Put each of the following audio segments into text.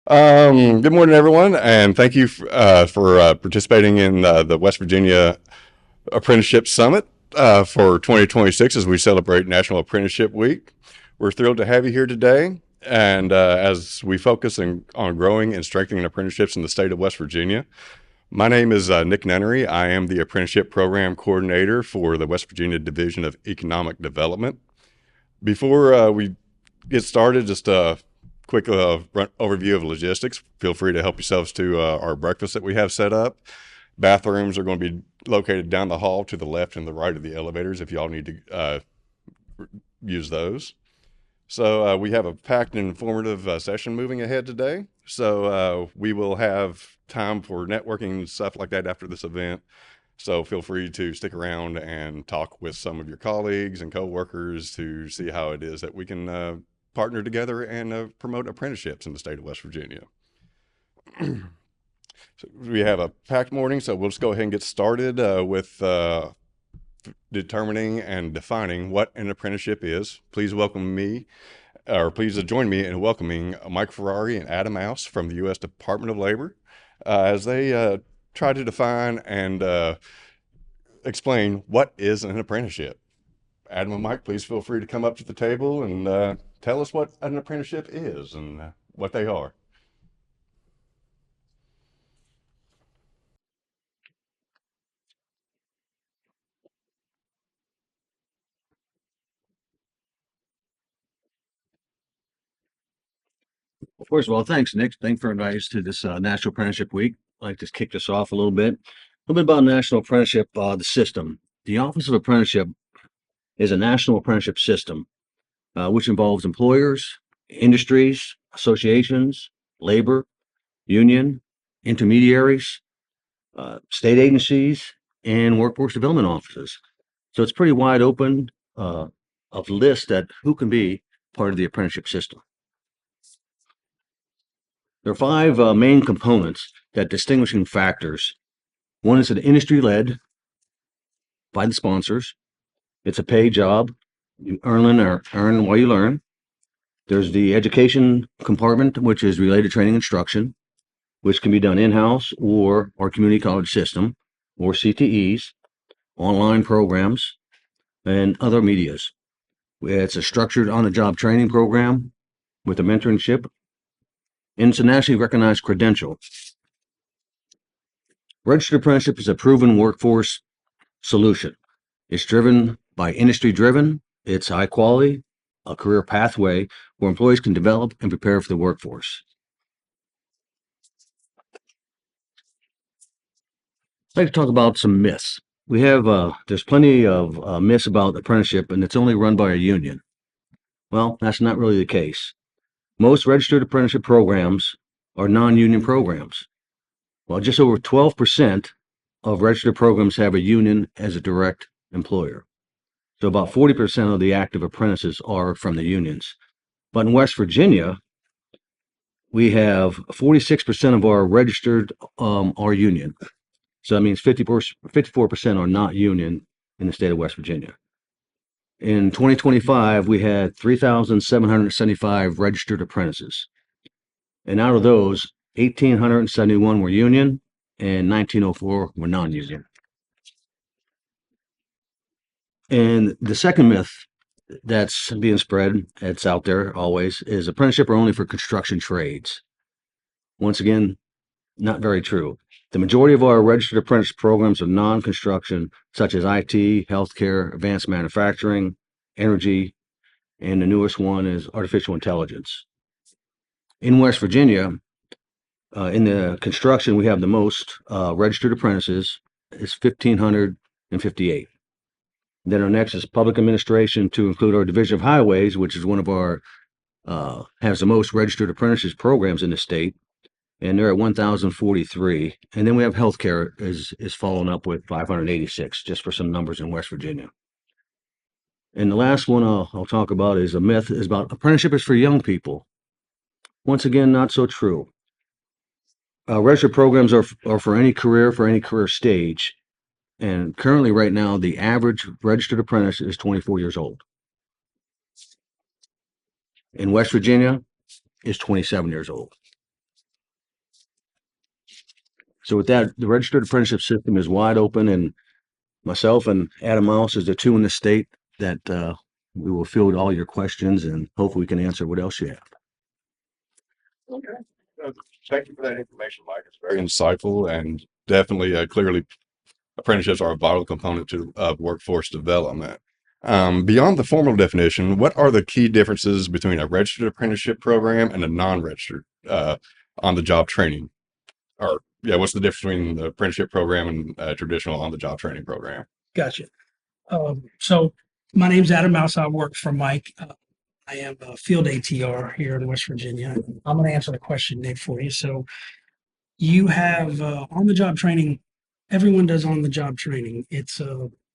Good morning, everyone, and thank you for participating in the West Virginia Apprenticeship Summit for 2026 as we celebrate National Apprenticeship Week. We're thrilled to have you here today, and as we focus on growing and strengthening apprenticeships in the state of West Virginia. My name is Nick Nunnery. I am the Apprenticeship Program Coordinator for the West Virginia Division of Economic Development. Before we get started, just a quick overview of logistics. Feel free to help yourselves to our breakfast that we have set up. Bathrooms are going to be located down the hall to the left and the right of the elevators if y'all need to use those. So we have a packed and informative session moving ahead today. So we will have time for networking and stuff like that after this event. So feel free to stick around and talk with some of your colleagues and coworkers to see how it is that we can partner together and promote apprenticeships in the state of West Virginia. So we have a packed morning, so we'll just go ahead and get started with determining and defining what an apprenticeship is. Please join me in welcoming Mike Ferrari and Adam Mouse from the U.S. Department of Labor as they try to define and explain what is an apprenticeship. Adam and Mike, please feel free to come up to the table and tell us what an apprenticeship is and what they are. Well, first of all, thanks, Nick. Thanks for inviting us to this National Apprenticeship Week. I'd like to kick this off a little bit. A little bit about National Apprenticeship, the system. The Office of Apprenticeship is a national apprenticeship system, which involves employers, industries, associations, labor, union, intermediaries, state agencies, and workforce development offices. So it's pretty wide open of list that who can be part of the apprenticeship system. There are five main components that distinguishing factors. One is an industry-led by the sponsors. It's a paid job. You earn while you learn. There's the education compartment, which is related training instruction, which can be done in-house or our community college system, or CTEs, online programs, and other medias. It's a structured on-the-job training program with a mentorship, and it's a nationally recognized credential. Registered Apprenticeship is a proven workforce solution. It's driven by industry-driven, it's high quality, a career pathway where employees can develop and prepare for the workforce. I'd like to talk about some myths. There's plenty of myths about apprenticeship, and it's only run by a union. Well, that's not really the case. Most registered apprenticeship programs are non-union programs. Well, just over 12% of registered programs have a union as a direct employer. So about 40% of the active apprentices are from the unions. But in West Virginia, we have 46% of our registered are union. So that means 54% are not union in the state of West Virginia. In 2025, we had 3,775 registered apprentices. And out of those, 1,871 were union and 1,904 were non-union. And the second myth that's being spread, it's out there always, is apprenticeship are only for construction trades. Once again, not very true. The majority of our registered apprentice programs are non-construction, such as IT, healthcare, advanced manufacturing, energy, and the newest one is artificial intelligence. In West Virginia, in the construction, we have the most registered apprentices. It's 1,558. Then our next is public administration, to include our Division of Highways, which is one of our has the most registered apprentices programs in the state, and they're at 1,043. And then we have healthcare is following up with 586, just for some numbers in West Virginia. And the last one I'll talk about is a myth is about apprenticeship is for young people. Once again, not so true. Registered programs are for any career stage. And currently, right now, the average registered apprentice is 24 years old. In West Virginia, is 27 years old. So with that, the registered apprenticeship system is wide open, and myself and Adam Mouse is the two in the state that we will field all your questions and hopefully we can answer what else you have. Okay. Thank you for that information, Mike. It's very insightful and definitely, clearly, apprenticeships are a vital component to workforce development. Beyond the formal definition, what are the key differences between a registered apprenticeship program and a non-registered on-the-job training? Or, yeah, what's the difference between the apprenticeship program and traditional on-the-job training program? Gotcha. So my name's Adam Mouse. I work for Mike. I am a field ATR here in West Virginia. I'm going to answer the question, Nick, for you. So you have on-the-job training. Everyone does on-the-job training. It's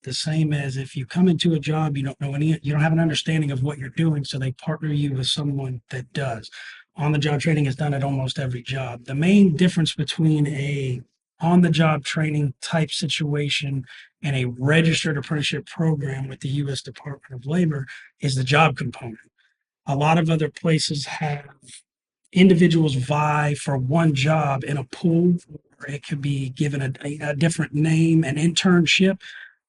the same as if you come into a job, you don't have an understanding of what you're doing, so they partner you with someone that does. On-the-job training is done at almost every job. The main difference between a on-the-job training type situation and a registered apprenticeship program with the U.S. Department of Labor is the job component. A lot of other places have individuals vie for one job in a pool, or it could be given a different name, an internship.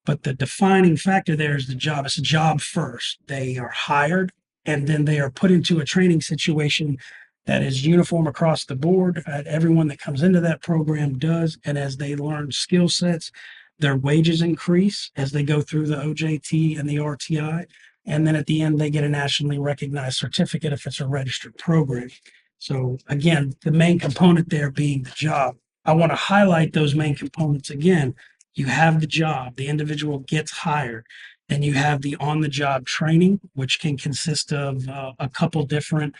But the defining factor there is the job. It's a job first. They are hired and then they are put into a training situation that is uniform across the board. Everyone that comes into that program does. And as they learn skill sets, their wages increase as they go through the OJT and the RTI. And then at the end, they get a nationally recognized certificate if it's a registered program. So again, the main component there being the job. I want to highlight those main components again. You have the job, the individual gets hired. Then you have the on-the-job training, which can consist of a couple different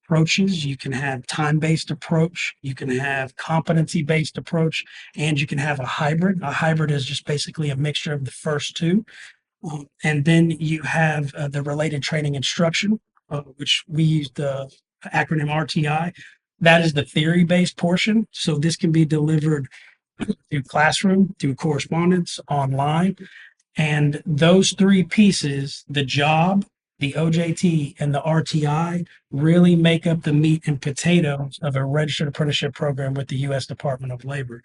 approaches. You can have time-based approach, you can have competency-based approach, and you can have a hybrid. A hybrid is just basically a mixture of the first two. And then you have the related training instruction, which we use the acronym RTI. That is the theory-based portion. So this can be delivered through classroom, through correspondence, online. And those three pieces, the job, the OJT, and the RTI, really make up the meat and potatoes of a registered apprenticeship program with the U.S. Department of Labor.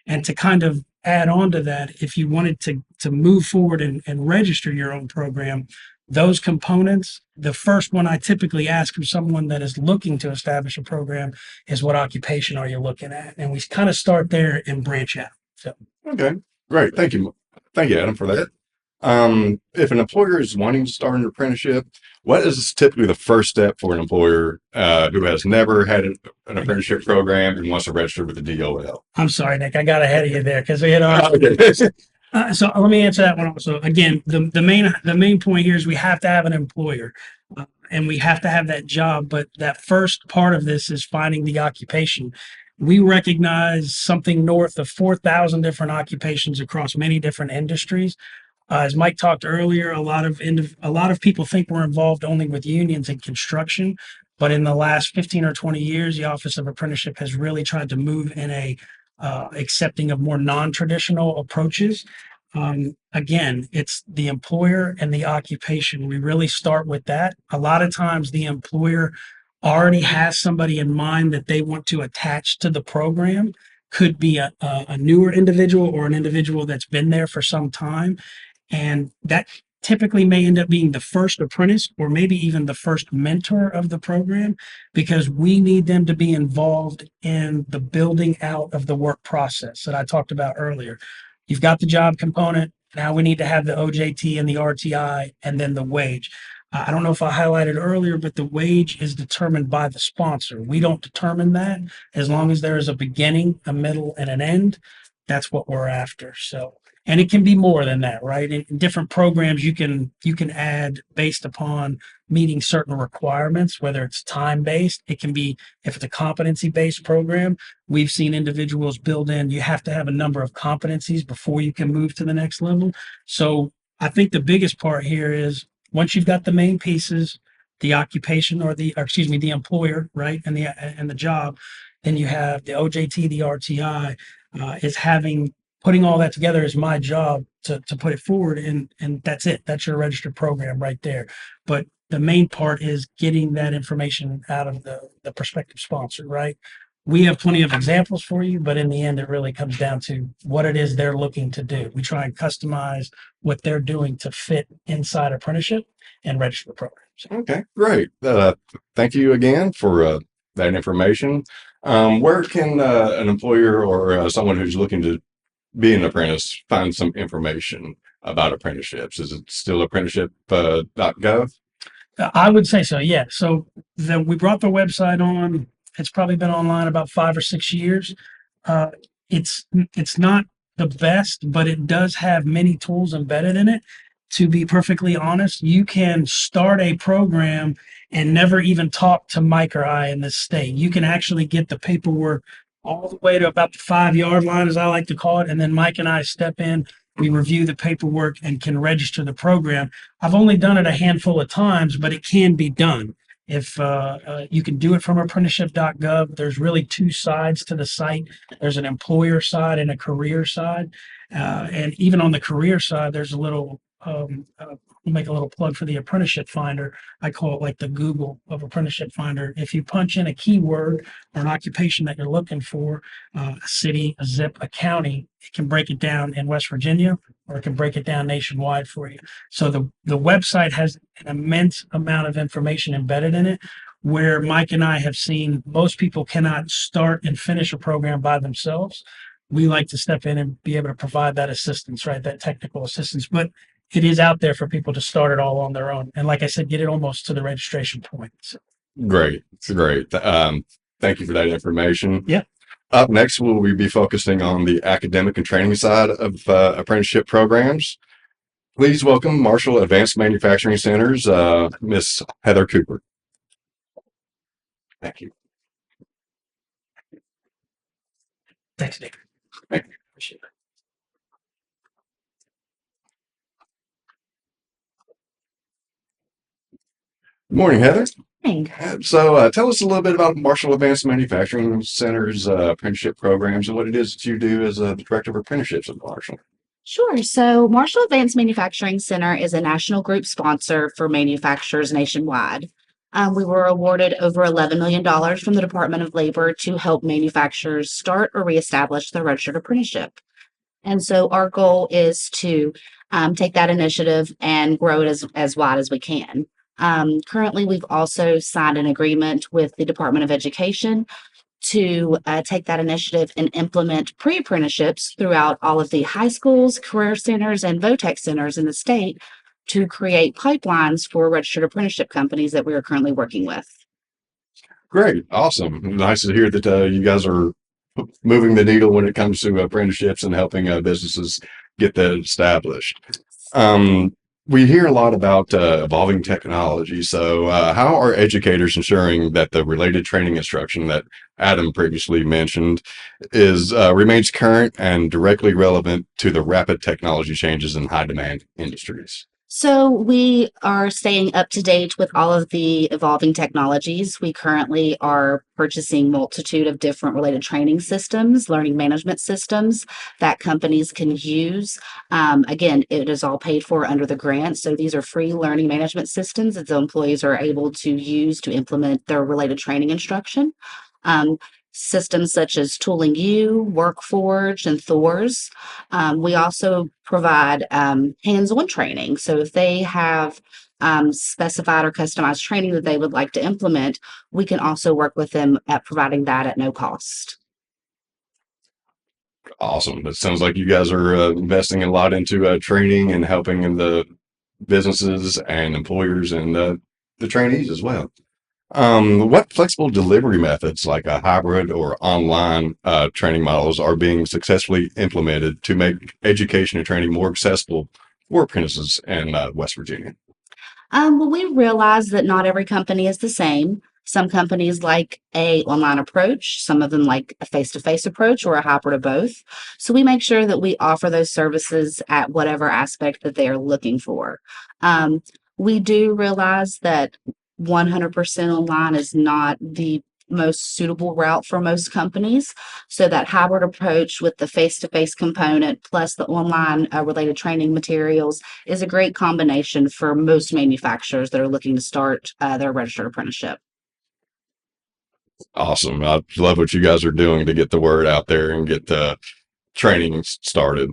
And to kind of add on to that, if you wanted to move forward and register your own program, those components, the first one I typically ask from someone that is looking to establish a program is what occupation are you looking at? And we kind of start there and branch out. So, Okay, great. Thank you. Thank you, Adam, for that. If an employer is wanting to start an apprenticeship, what is typically the first step for an employer who has never had an apprenticeship program and wants to register with the DOL? I'm sorry, Nick, I got ahead of you there because we had so let me answer that one also. Again, the main point here is we have to have an employer and we have to have that job. But that first part of this is finding the occupation. We recognize something north of 4,000 different occupations across many different industries. As Mike talked earlier, a lot of people think we're involved only with unions and construction, but in the last 15 or 20 years, the Office of Apprenticeship has really tried to move in a accepting of more non-traditional approaches. Again, it's the employer and the occupation. We really start with that. A lot of times the employer already has somebody in mind that they want to attach to the program. Could be a newer individual or an individual that's been there for some time. And that typically may end up being the first apprentice or maybe even the first mentor of the program, because we need them to be involved in the building out of the work process that I talked about earlier. You've got the job component. Now we need to have the OJT and the RTI and then the wage. I don't know if I highlighted earlier, but the wage is determined by the sponsor. We don't determine that. As long as there is a beginning, a middle, and an end, that's what we're after. So, and it can be more than that, right? In different programs, you can add based upon meeting certain requirements, whether it's time-based. It can be, if it's a competency-based program, we've seen individuals build in, you have to have a number of competencies before you can move to the next level. So I think the biggest part here is once you've got the main pieces, the occupation or the employer, right, and the job, then you have the OJT, the RTI, putting all that together is my job to put it forward, and that's it. That's your registered program right there. But the main part is getting that information out of the prospective sponsor, right? We have plenty of examples for you, but in the end, it really comes down to what it is they're looking to do. We try and customize what they're doing to fit inside apprenticeship and register programs. Okay, great. Thank you again for that information. Where can an employer or someone who's looking to be an apprentice find some information about apprenticeships? Is it still apprenticeship.gov? I would say so, yeah. So we brought the website on. It's probably been online about 5 or 6 years. Uh, it's not the best, but it does have many tools embedded in it. To be perfectly honest, you can start a program and never even talk to Mike or I in this state. You can actually get the paperwork all the way to about the 5-yard line, as I like to call it, and then Mike and I step in. We review the paperwork and can register the program. I've only done it a handful of times, but it can be done. If you can do it from apprenticeship.gov, there's really two sides to the site. There's an employer side and a career side. And even on the career side, there's a little, I'll make a little plug for the Apprenticeship Finder. I call it like the Google of Apprenticeship Finder. If you punch in a keyword or an occupation that you're looking for, a city, a zip, a county, it can break it down in West Virginia, or it can break it down nationwide for you. So the website has an immense amount of information embedded in it, where Mike and I have seen most people cannot start and finish a program by themselves. We like to step in and be able to provide that assistance, right? That technical assistance. But it is out there for people to start it all on their own. And like I said, get it almost to the registration point. So. Great. It's great. Thank you for that information. Yeah. Up next, will we be focusing on the academic and training side of apprenticeship programs? Please welcome Marshall Advanced Manufacturing Center's Miss Heather Cooper. Thank you. Thanks, Nick. Thank you. Appreciate it. Good morning, Heather. Thanks. So tell us a little bit about Marshall Advanced Manufacturing Center's apprenticeship programs and what it is that you do as the Director of Apprenticeships at Marshall. Sure. So Marshall Advanced Manufacturing Center is a national group sponsor for manufacturers nationwide. We were awarded over $11 million from the Department of Labor to help manufacturers start or reestablish their registered apprenticeship. And so our goal is to take that initiative and grow it as wide as we can. Currently, we've also signed an agreement with the Department of Education to take that initiative and implement pre-apprenticeships throughout all of the high schools, career centers, and VOTEC centers in the state to create pipelines for registered apprenticeship companies that we are currently working with. Great. Awesome. Nice to hear that you guys are moving the needle when it comes to apprenticeships and helping businesses get that established. We hear a lot about evolving technology. So how are educators ensuring that the related training instruction that Adam previously mentioned remains current and directly relevant to the rapid technology changes in high demand industries? So we are staying up to date with all of the evolving technologies. We currently are purchasing multitude of different related training systems, learning management systems that companies can use. Again, it is all paid for under the grant. So these are free learning management systems that the employees are able to use to implement their related training instruction. Systems such as Tooling U, WorkForge, and Thors. We also provide hands-on training. So if they have specified or customized training that they would like to implement, we can also work with them at providing that at no cost. Awesome. It sounds like you guys are investing a lot into training and helping the businesses and employers and the trainees as well. What flexible delivery methods like a hybrid or online training models are being successfully implemented to make education and training more accessible for apprentices in West Virginia? Well, we realize that not every company is the same. Some companies like a online approach, some of them like a face-to-face approach or a hybrid of both. So we make sure that we offer those services at whatever aspect that they are looking for. We do realize that 100% online is not the most suitable route for most companies. So that hybrid approach with the face-to-face component plus the online related training materials is a great combination for most manufacturers that are looking to start their registered apprenticeship. Awesome. I love what you guys are doing to get the word out there and get the training started.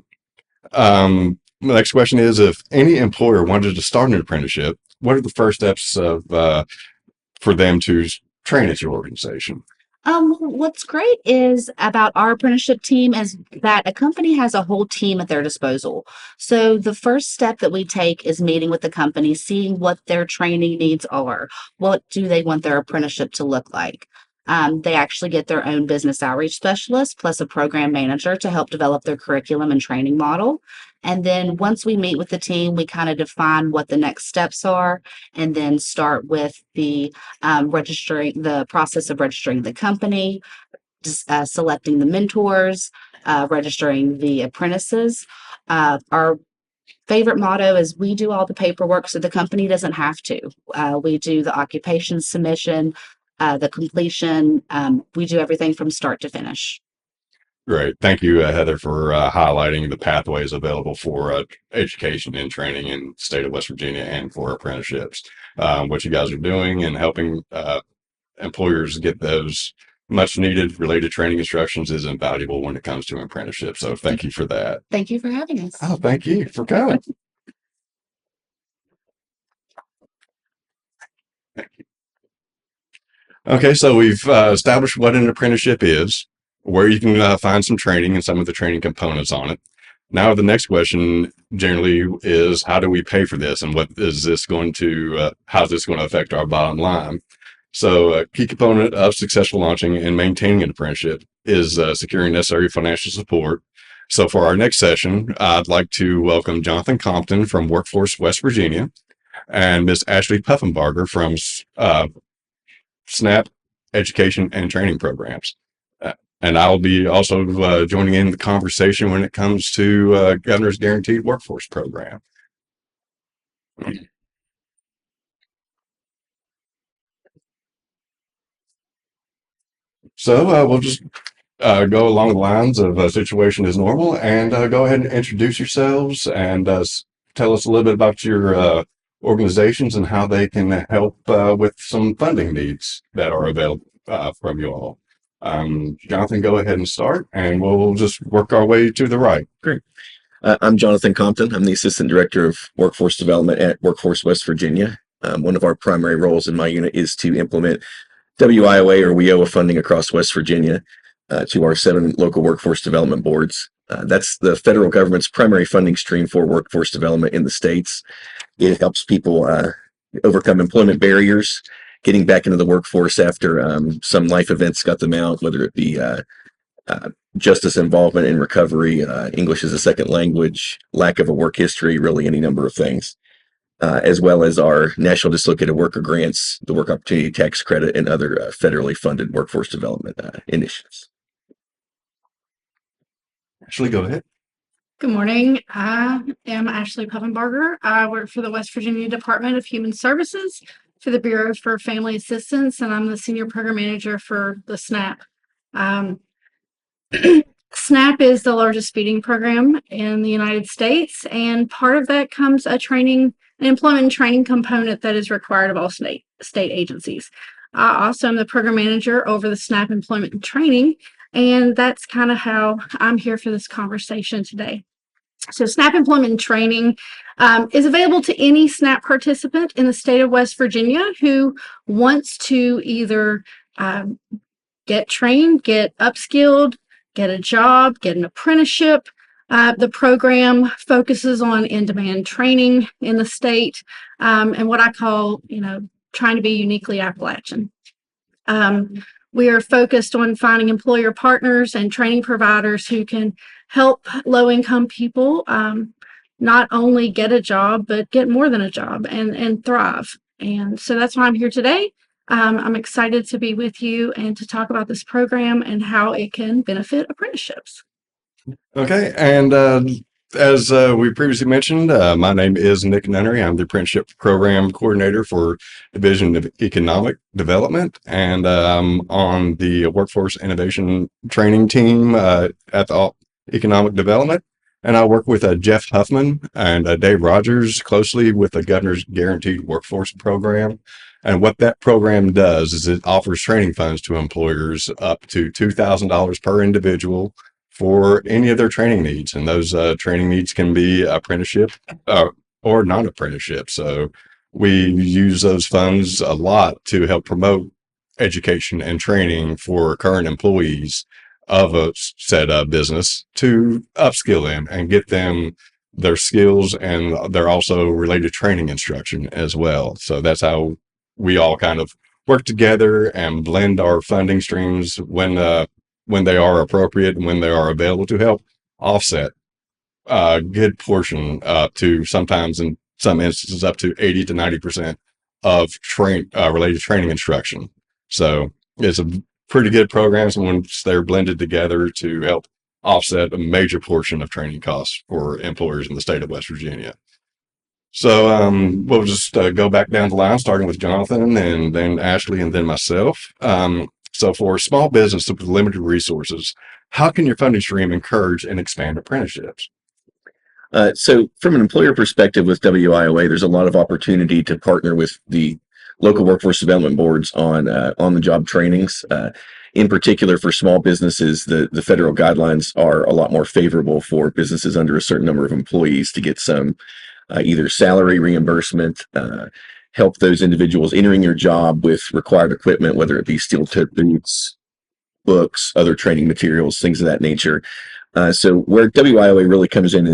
My next question is, if any employer wanted to start an apprenticeship, what are the first steps for them to train at your organization? What's great is about our apprenticeship team is that a company has a whole team at their disposal. So the first step that we take is meeting with the company, seeing what their training needs are. What do they want their apprenticeship to look like? They actually get their own business outreach specialist plus a program manager to help develop their curriculum and training model. And then once we meet with the team, we kind of define what the next steps are and then start with the registering the process of registering the company, selecting the mentors, registering the apprentices. Our favorite motto is we do all the paperwork so the company doesn't have to. We do the occupation submission, the completion. We do everything from start to finish. Great. Thank you, Heather, for highlighting the pathways available for education and training in the state of West Virginia and for apprenticeships. What you guys are doing and helping employers get those much needed related training instructions is invaluable when it comes to apprenticeship. So thank you for that. Thank you for having us. Oh, thank you for coming. Thank you. Okay, so we've established what an apprenticeship is, where you can find some training and some of the training components on it. Now, the next question generally is, how do we pay for this, and what is this going to, how is this going to affect our bottom line? So a key component of successful launching and maintaining an apprenticeship is securing necessary financial support. So for our next session, I'd like to welcome Jonathan Compton from Workforce West Virginia and Miss Ashley Puffenbarger from SNAP Education and Training Programs. And I'll be also joining in the conversation when it comes to Governor's Guaranteed Workforce Program. So we'll just go along the lines of situation is normal and go ahead and introduce yourselves and tell us a little bit about your organizations and how they can help with some funding needs that are available from you all. Jonathan, go ahead and start and we'll just work our way to the right. Great. I'm Jonathan Compton. I'm the Assistant Director of Workforce Development at Workforce West Virginia. One of our primary roles in my unit is to implement WIOA or WIOA funding across West Virginia to our 7 local workforce development boards. That's the federal government's primary funding stream for workforce development in the states. It helps people overcome employment barriers, getting back into the workforce after some life events got them out, whether it be justice involvement in recovery, English as a second language, lack of a work history, really any number of things, as well as our National Dislocated Worker Grants, the Work Opportunity Tax Credit, and other federally funded workforce development initiatives. Ashley, go ahead. Good morning. I am Ashley Puffenbarger. I work for the West Virginia Department of Human Services for the Bureau for Family Assistance, and I'm the Senior Program Manager for the SNAP. SNAP is the largest feeding program in the United States, and part of that comes an employment and training component that is required of all state agencies. I also am the Program Manager over the SNAP Employment and Training, and that's kind of how I'm here for this conversation today. So SNAP Employment and Training is available to any SNAP participant in the state of West Virginia who wants to either get trained, get upskilled, get a job, get an apprenticeship. The program focuses on in-demand training in the state and what I call, trying to be uniquely Appalachian. We are focused on finding employer partners and training providers who can help low-income people not only get a job, but get more than a job and thrive. And so that's why I'm here today. I'm excited to be with you and to talk about this program and how it can benefit apprenticeships. Okay, and as we previously mentioned, my name is Nick Nunnery. I'm the Apprenticeship Program Coordinator for Division of Economic Development, and I'm on the Workforce Innovation Training team at the Economic Development. And I work with Jeff Huffman and Dave Rogers closely with the Governor's Guaranteed Workforce Program. And what that program does is it offers training funds to employers up to $2,000 per individual for any of their training needs. And those training needs can be apprenticeship or non-apprenticeship. So we use those funds a lot to help promote education and training for current employees of a said business to upskill them and get them their skills, and they're also related training instruction as well. So that's how we all kind of work together and blend our funding streams when they are appropriate and when they are available to help offset a good portion to sometimes in some instances up to 80 to 90% of related training instruction. So it's a pretty good programs once they're blended together to help offset a major portion of training costs for employers in the state of West Virginia. So we'll just go back down the line, starting with Jonathan and then Ashley and then myself. So for small business with limited resources, how can your funding stream encourage and expand apprenticeships? So from an employer perspective with WIOA, there's a lot of opportunity to partner with the local workforce development boards on the job trainings. In particular, for small businesses, the federal guidelines are a lot more favorable for businesses under a certain number of employees to get some either salary reimbursement, help those individuals entering your job with required equipment, whether it be steel-toed boots, books, other training materials, things of that nature. So where WIOA really comes in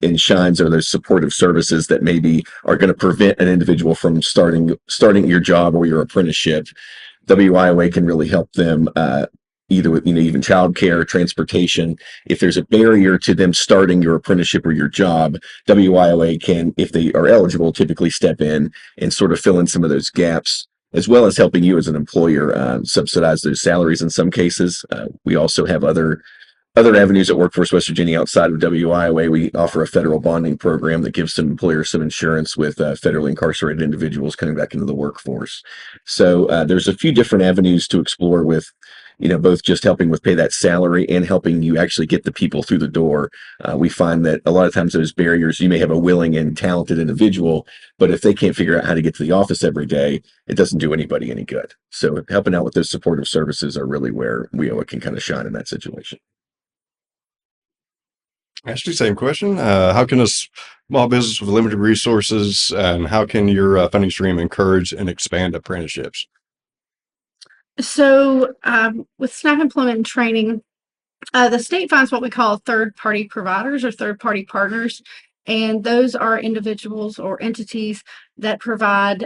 and shines are those supportive services that maybe are going to prevent an individual from starting your job or your apprenticeship. WIOA can really help them either with even childcare, transportation. If there's a barrier to them starting your apprenticeship or your job, WIOA can, if they are eligible, typically step in and sort of fill in some of those gaps, as well as helping you as an employer subsidize those salaries in some cases. We also have other avenues at Workforce West Virginia outside of WIOA. We offer a federal bonding program that gives some employers some insurance with federally incarcerated individuals coming back into the workforce. So there's a few different avenues to explore with, both just helping with pay that salary and helping you actually get the people through the door. We find that a lot of times those barriers, you may have a willing and talented individual, but if they can't figure out how to get to the office every day, it doesn't do anybody any good. So helping out with those supportive services are really where WIOA can kind of shine in that situation. Ashley, same question. How can a small business with limited resources and how can your funding stream encourage and expand apprenticeships? So with SNAP employment and training, the state funds what we call third-party providers or third-party partners, and those are individuals or entities that provide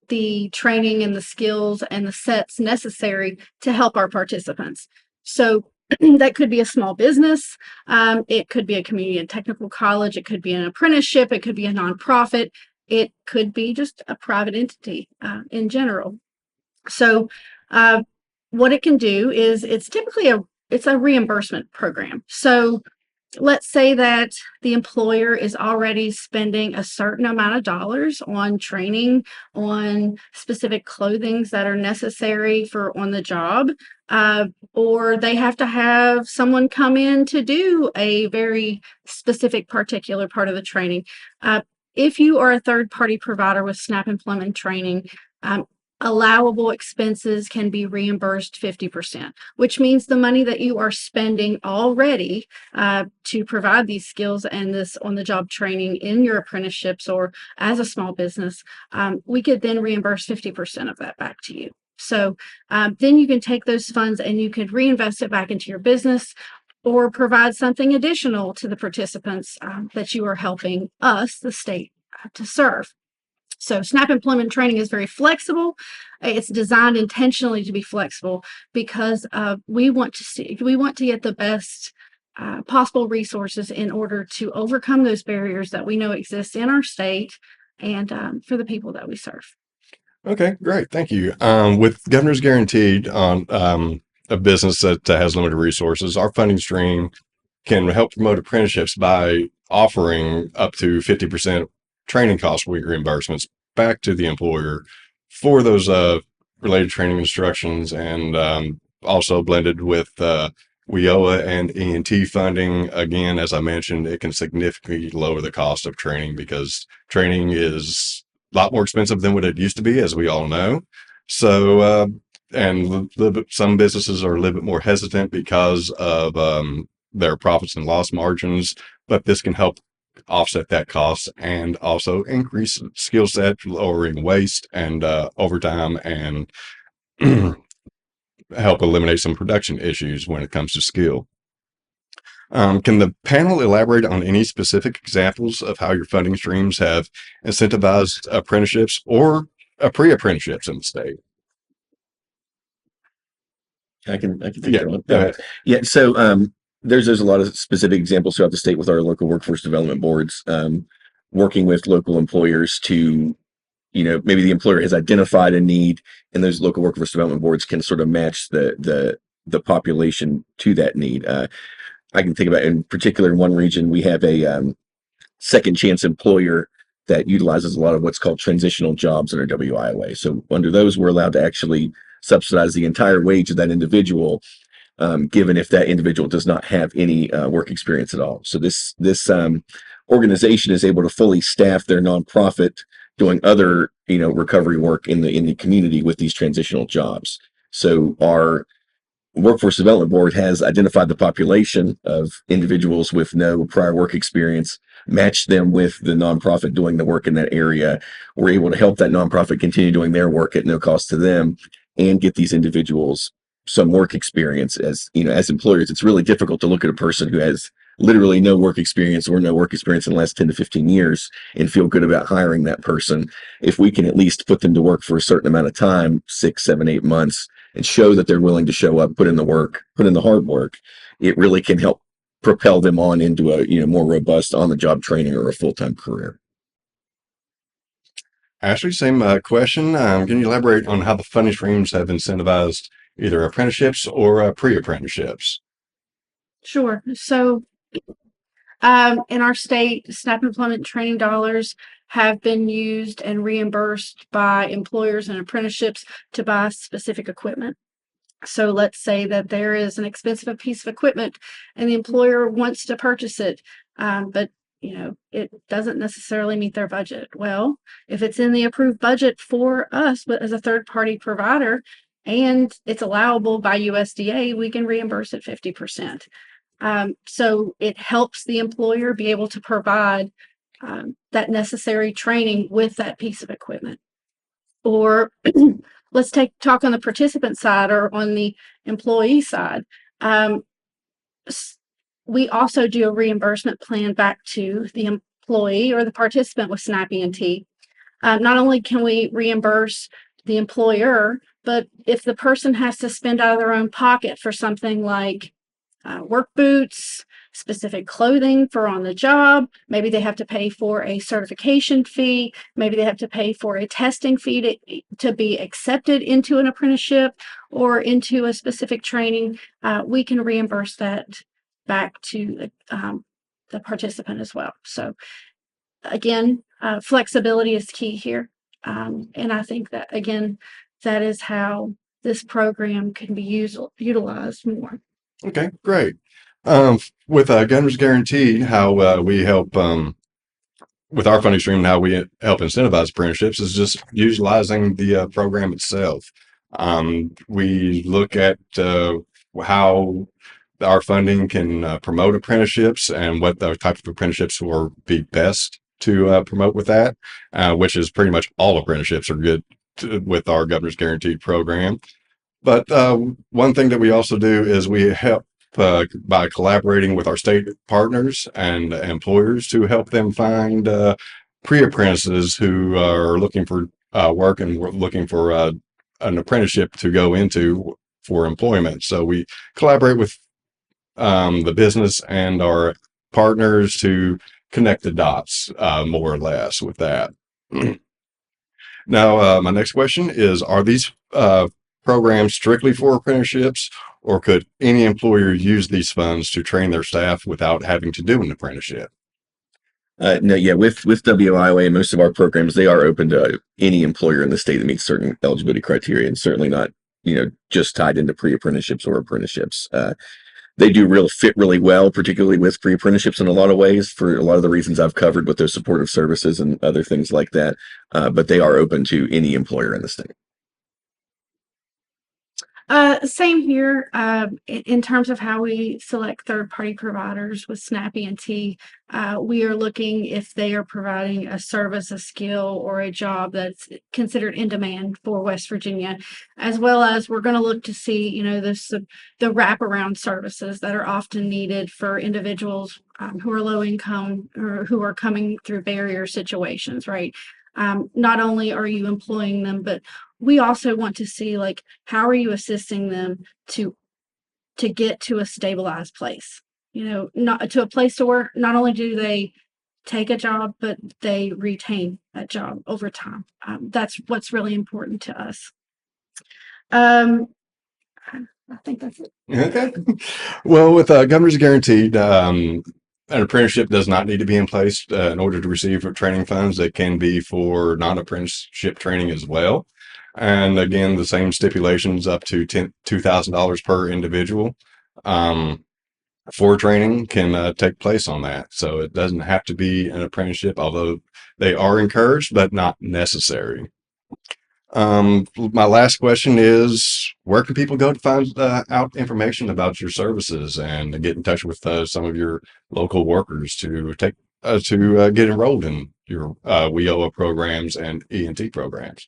the training and the skills and the sets necessary to help our participants. So that could be a small business, it could be a community and technical college, it could be an apprenticeship, it could be a nonprofit, it could be just a private entity in general. So what it can do is it's typically a reimbursement program. So let's say that the employer is already spending a certain amount of dollars on training, on specific clothings that are necessary for on the job, or they have to have someone come in to do a very specific particular part of the training. If you are a third-party provider with SNAP employment training, allowable expenses can be reimbursed 50%, which means the money that you are spending already to provide these skills and this on-the-job training in your apprenticeships or as a small business, we could then reimburse 50% of that back to you. So then you can take those funds and you could reinvest it back into your business or provide something additional to the participants that you are helping us, the state, to serve. So SNAP employment training is very flexible. It's designed intentionally to be flexible because we want to get the best possible resources in order to overcome those barriers that we know exist in our state and for the people that we serve. Okay, great. Thank you. With Governor's Guaranteed on a business that has limited resources, our funding stream can help promote apprenticeships by offering up to 50% training cost reimbursements back to the employer for those related training instructions, and also blended with WIOA and E&T funding, again, as I mentioned, it can significantly lower the cost of training because training is a lot more expensive than what it used to be, as we all know. So, and some businesses are a little bit more hesitant because of their profits and loss margins, but this can help offset that cost and also increase skill set, lowering waste and overtime, and help eliminate some production issues when it comes to skill. Can the panel elaborate on any specific examples of how your funding streams have incentivized apprenticeships or pre-apprenticeships in the state? I can take Yeah, that one. go ahead. Yeah, so there's a lot of specific examples throughout the state with our local workforce development boards, working with local employers to, maybe the employer has identified a need, and those local workforce development boards can sort of match the population to that need. I can think about, in particular, in one region, we have a second chance employer that utilizes a lot of what's called transitional jobs under WIOA. So under those, we're allowed to actually subsidize the entire wage of that individual, given if that individual does not have any work experience at all. So this organization is able to fully staff their nonprofit doing other recovery work in the community with these transitional jobs. So our Workforce Development Board has identified the population of individuals with no prior work experience, matched them with the nonprofit doing the work in that area. We're able to help that nonprofit continue doing their work at no cost to them and get these individuals some work experience. As as employers, it's really difficult to look at a person who has literally no work experience or no work experience in the last 10 to 15 years and feel good about hiring that person. If we can at least put them to work for a certain amount of time, 6, 7, 8 months, and show that they're willing to show up, put in the work, put in the hard work, it really can help propel them on into a more robust on-the-job training or a full-time career. Ashley, same question. Can you elaborate on how the funding streams have incentivized either apprenticeships or pre-apprenticeships? Sure. So in our state, SNAP employment training dollars have been used and reimbursed by employers and apprenticeships to buy specific equipment. So let's say that there is an expensive piece of equipment and the employer wants to purchase it, but it doesn't necessarily meet their budget. Well, if it's in the approved budget for us, but as a third-party provider, and it's allowable by USDA, we can reimburse it 50%. So it helps the employer be able to provide that necessary training with that piece of equipment. Or let's talk on the participant side or on the employee side. We also do a reimbursement plan back to the employee or the participant with SNAP E&T. Not only can we reimburse the employer, but if the person has to spend out of their own pocket for something like work boots, specific clothing for on the job, maybe they have to pay for a certification fee, maybe they have to pay for a testing fee to be accepted into an apprenticeship or into a specific training, we can reimburse that back to the participant as well. So again, flexibility is key here. And I think that, again, that is how this program can be utilized more. Okay, great. With Gunner's Guarantee, how we help with our funding stream and how we help incentivize apprenticeships is just utilizing the program itself. We look at how our funding can promote apprenticeships and what the type of apprenticeships will be best to promote with that, which is pretty much all apprenticeships are good with our Governor's Guaranteed program. But one thing that we also do is we help by collaborating with our state partners and employers to help them find pre-apprentices who are looking for work and looking for an apprenticeship to go into for employment. So we collaborate with the business and our partners to connect the dots more or less with that. Now, my next question is, are these programs strictly for apprenticeships, or could any employer use these funds to train their staff without having to do an apprenticeship? No, yeah, with WIOA, most of our programs, they are open to any employer in the state that meets certain eligibility criteria, and certainly not, just tied into pre-apprenticeships or apprenticeships. They do fit really well, particularly with pre-apprenticeships in a lot of ways, for a lot of the reasons I've covered with those supportive services and other things like that. But they are open to any employer in the state. Same here. In terms of how we select third-party providers with SNAP ENT, we are looking if they are providing a service, a skill, or a job that's considered in demand for West Virginia, as well as we're going to look to see, the wraparound services that are often needed for individuals who are low income or who are coming through barrier situations, right? Not only are you employing them, but we also want to see, like, how are you assisting them to get to a stabilized place, not to a place to work. Not only do they take a job, but they retain that job over time. That's what's really important to us. I think that's it. Okay. Well, with Governor's Guaranteed, an apprenticeship does not need to be in place in order to receive training funds. That can be for non-apprenticeship training as well. And again, the same stipulations up to $2,000 per individual for training can take place on that. So it doesn't have to be an apprenticeship, although they are encouraged, but not necessary. My last question is, where can people go to find out information about your services and get in touch with some of your local workers to get enrolled in your WIOA programs and ENT programs?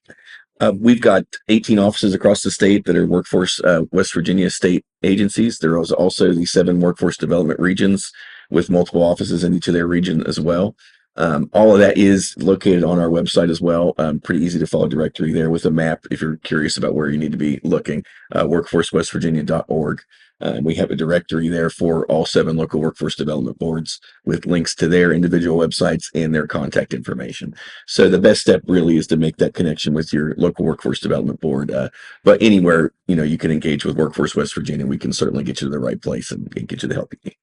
We've got 18 offices across the state that are Workforce West Virginia state agencies. There is also the 7 workforce development regions with multiple offices in each of their region as well. All of that is located on our website as well. Pretty easy to follow directory there with a map if you're curious about where you need to be looking. workforcewestvirginia.org. We have a directory there for all 7 local workforce development boards with links to their individual websites and their contact information. So the best step really is to make that connection with your local workforce development board. But anywhere, you can engage with Workforce West Virginia, we can certainly get you to the right place and get you the help you need.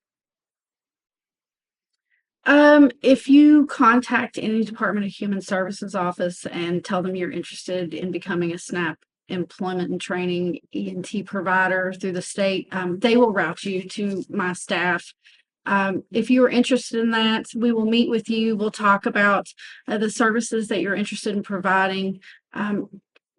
If you contact any Department of Human Services office and tell them you're interested in becoming a SNAP employment and training ENT provider through the state, they will route you to my staff. If you are interested in that, we will meet with you. We'll talk about the services that you're interested in providing.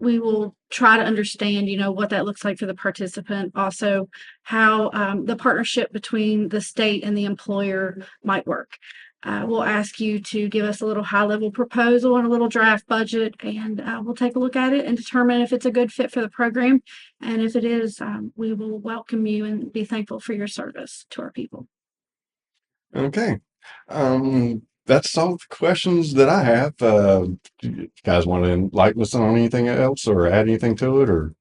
We will try to understand, what that looks like for the participant. Also, how the partnership between the state and the employer might work. We'll ask you to give us a little high-level proposal and a little draft budget, and we'll take a look at it and determine if it's a good fit for the program. And if it is, we will welcome you and be thankful for your service to our people. Okay. That's all the questions that I have. Do you guys want to enlighten us on anything else or add anything to it? Or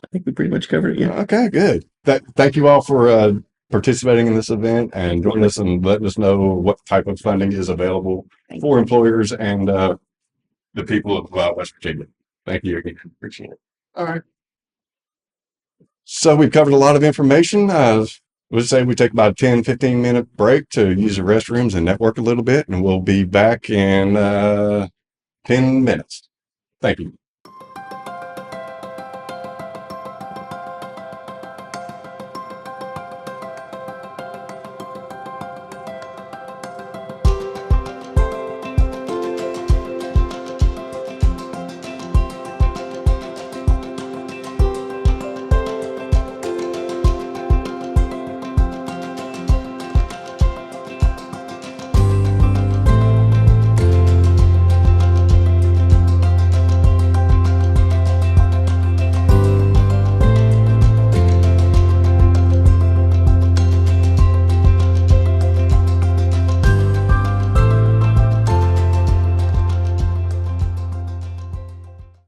I think we pretty much covered it. Yeah. Okay, good. Thank you all for participating in this event and joining us and letting us know what type of funding is available for employers and the people of West Virginia. Thank you again. Appreciate it. All right. So we've covered a lot of information. Let's say we take about a 10-15 minute break to use the restrooms and network a little bit, and we'll be back in 10 minutes. Thank you.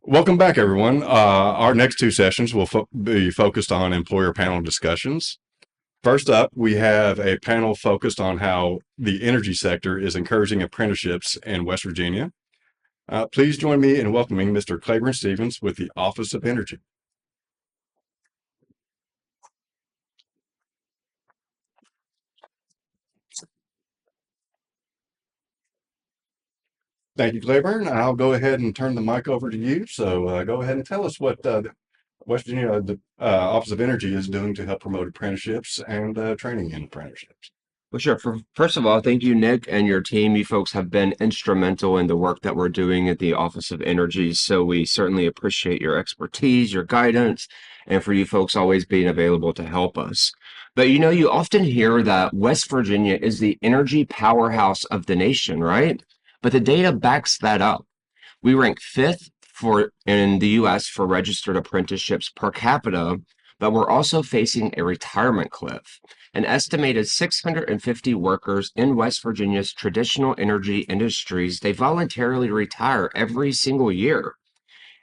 Welcome back, everyone. Our next 2 sessions will be focused on employer panel discussions. First up, we have a panel focused on how the energy sector is encouraging apprenticeships in West Virginia. Please join me in welcoming Mr. Claiborne Stevens with the Office of Energy. Thank you, Claiborne. I'll go ahead and turn the mic over to you. So go ahead and tell us what West Virginia Office of Energy is doing to help promote apprenticeships and training in apprenticeships. Well, sure. First of all, thank you, Nick, and your team. You folks have been instrumental in the work that we're doing at the Office of Energy. So we certainly appreciate your expertise, your guidance, and for you folks always being available to help us. But you often hear that West Virginia is the energy powerhouse of the nation, right? But the data backs that up. We rank fifth in the US for registered apprenticeships per capita, but we're also facing a retirement cliff. An estimated 650 workers in West Virginia's traditional energy industries, they voluntarily retire every single year.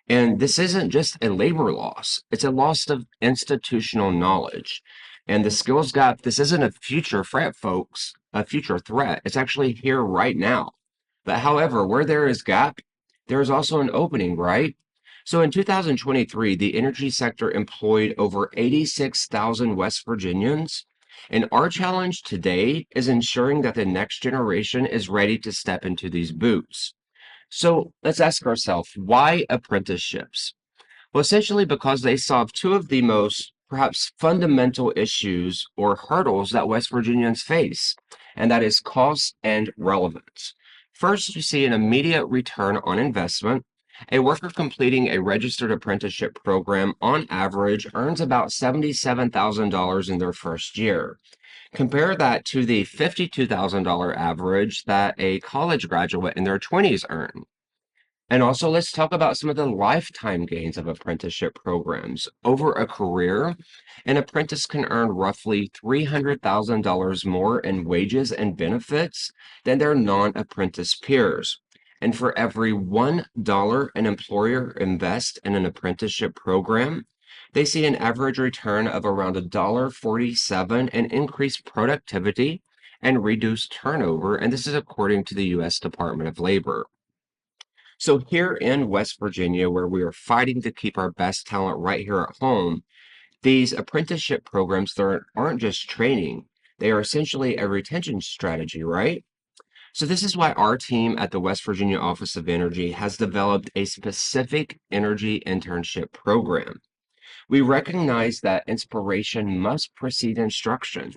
And this isn't just a labor loss, it's a loss of institutional knowledge. And the skills gap, this isn't a future threat, folks, a future threat. It's actually here right now. But however, where there is gap, there is also an opening, right? So in 2023, the energy sector employed over 86,000 West Virginians. And our challenge today is ensuring that the next generation is ready to step into these boots. So let's ask ourselves, why apprenticeships? Well, essentially because they solve two of the most perhaps fundamental issues or hurdles that West Virginians face, and that is cost and relevance. First, you see an immediate return on investment. A worker completing a registered apprenticeship program on average earns about $77,000 in their first year. Compare that to the $52,000 average that a college graduate in their 20s earn. And also, let's talk about some of the lifetime gains of apprenticeship programs. Over a career, an apprentice can earn roughly $300,000 more in wages and benefits than their non-apprentice peers. And for every $1 an employer invests in an apprenticeship program, they see an average return of around $1.47 and increased productivity and reduced turnover. And this is according to the U.S. Department of Labor. So here in West Virginia, where we are fighting to keep our best talent right here at home, these apprenticeship programs aren't just training, they are essentially a retention strategy, right? So this is why our team at the West Virginia Office of Energy has developed a specific energy internship program. We recognize that inspiration must precede instruction.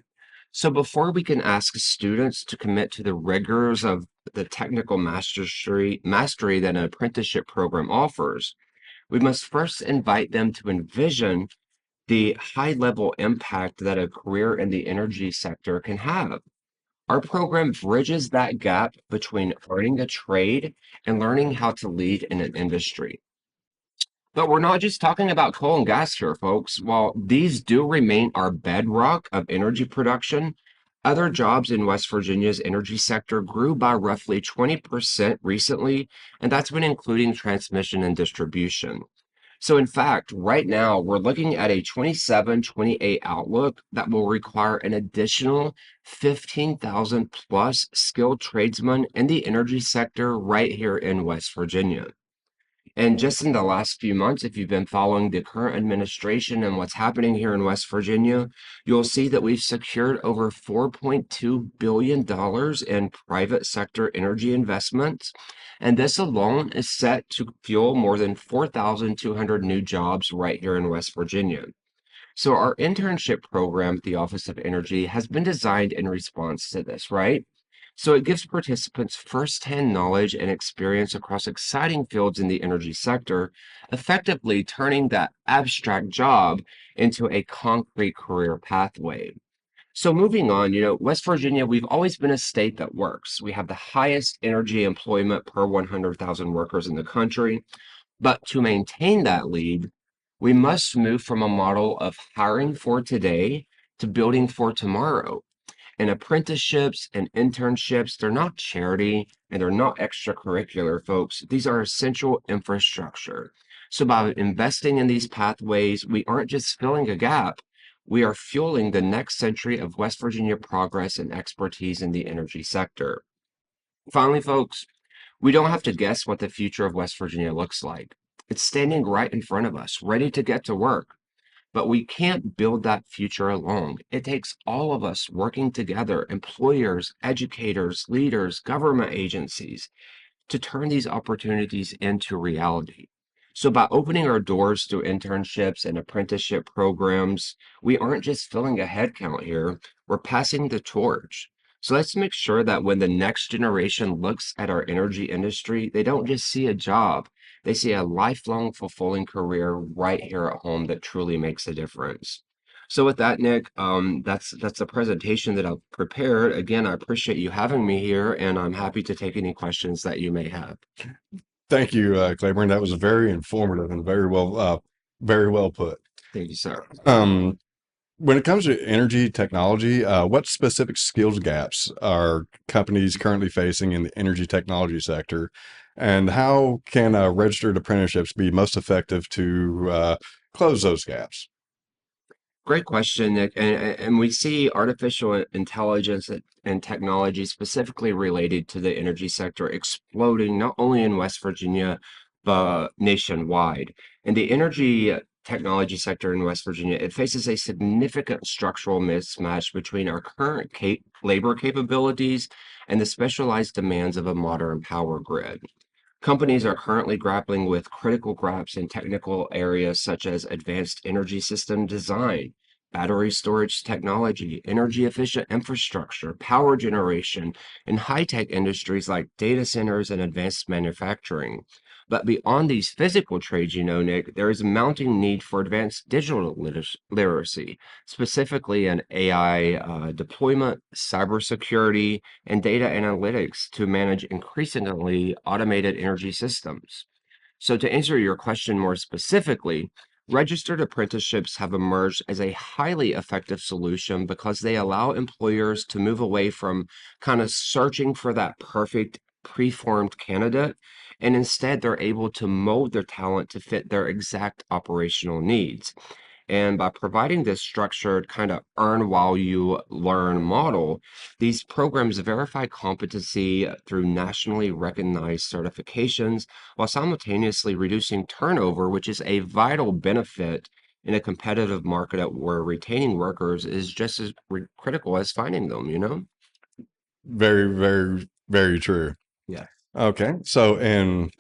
So before we can ask students to commit to the rigors of the technical mastery that an apprenticeship program offers, we must first invite them to envision the high-level impact that a career in the energy sector can have. Our program bridges that gap between learning a trade and learning how to lead in an industry. But we're not just talking about coal and gas here, folks. While these do remain our bedrock of energy production, other jobs in West Virginia's energy sector grew by roughly 20% recently, and that's when including transmission and distribution. So in fact, right now, we're looking at a 27-28 outlook that will require an additional 15,000 plus skilled tradesmen in the energy sector right here in West Virginia. And just in the last few months, if you've been following the current administration and what's happening here in West Virginia, you'll see that we've secured over $4.2 billion in private sector energy investments. And this alone is set to fuel more than 4,200 new jobs right here in West Virginia. So our internship program at the Office of Energy has been designed in response to this, right? So it gives participants firsthand knowledge and experience across exciting fields in the energy sector, effectively turning that abstract job into a concrete career pathway. So moving on, West Virginia, we've always been a state that works. We have the highest energy employment per 100,000 workers in the country. But to maintain that lead, we must move from a model of hiring for today to building for tomorrow. And apprenticeships and internships, they're not charity and they're not extracurricular, folks. These are essential infrastructure. So by investing in these pathways, we aren't just filling a gap, we are fueling the next century of West Virginia progress and expertise in the energy sector. Finally, folks, we don't have to guess what the future of West Virginia looks like. It's standing right in front of us, ready to get to work. But we can't build that future alone. It takes all of us working together, employers, educators, leaders, government agencies, to turn these opportunities into reality. So by opening our doors to internships and apprenticeship programs, we aren't just filling a headcount here, we're passing the torch. So let's make sure that when the next generation looks at our energy industry, they don't just see a job, they see a lifelong fulfilling career right here at home that truly makes a difference. So with that, Nick, that's the presentation that I've prepared. Again, I appreciate you having me here, and I'm happy to take any questions that you may have. Thank you, Claiborne. That was very informative and very well put. Thank you, sir. When it comes to energy technology, what specific skills gaps are companies currently facing in the energy technology sector, and how can registered apprenticeships be most effective to close those gaps? Great question, Nick. And we see artificial intelligence and technology specifically related to the energy sector exploding not only in West Virginia, but nationwide. And the energy technology sector in West Virginia, it faces a significant structural mismatch between our current labor capabilities and the specialized demands of a modern power grid. Companies are currently grappling with critical gaps in technical areas such as advanced energy system design, battery storage technology, energy efficient infrastructure, power generation, and high-tech industries like data centers and advanced manufacturing. But beyond these physical trades, Nick, there is a mounting need for advanced digital literacy, specifically in AI deployment, cybersecurity, and data analytics to manage increasingly automated energy systems. So, to answer your question more specifically, registered apprenticeships have emerged as a highly effective solution because they allow employers to move away from kind of searching for that perfect preformed candidate, and instead they're able to mold their talent to fit their exact operational needs. And by providing this structured kind of earn while you learn model, these programs verify competency through nationally recognized certifications while simultaneously reducing turnover, which is a vital benefit in a competitive market where retaining workers is just as critical as finding them. Very true. Yeah. Okay. And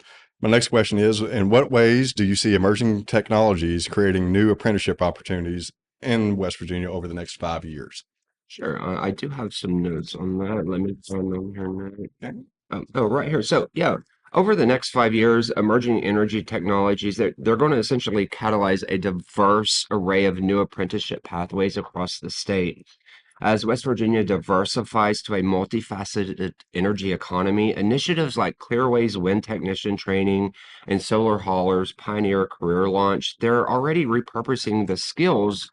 my next question is, in what ways do you see emerging technologies creating new apprenticeship opportunities in West Virginia over the next 5 years? Sure. I do have some notes on that. Let me find them here now. Oh, right here. So, yeah, over the next 5 years, emerging energy technologies, they're going to essentially catalyze a diverse array of new apprenticeship pathways across the state. As West Virginia diversifies to a multifaceted energy economy, initiatives like Clearway's wind technician training and Solar Hauler's Pioneer Career Launch, they're already repurposing the skills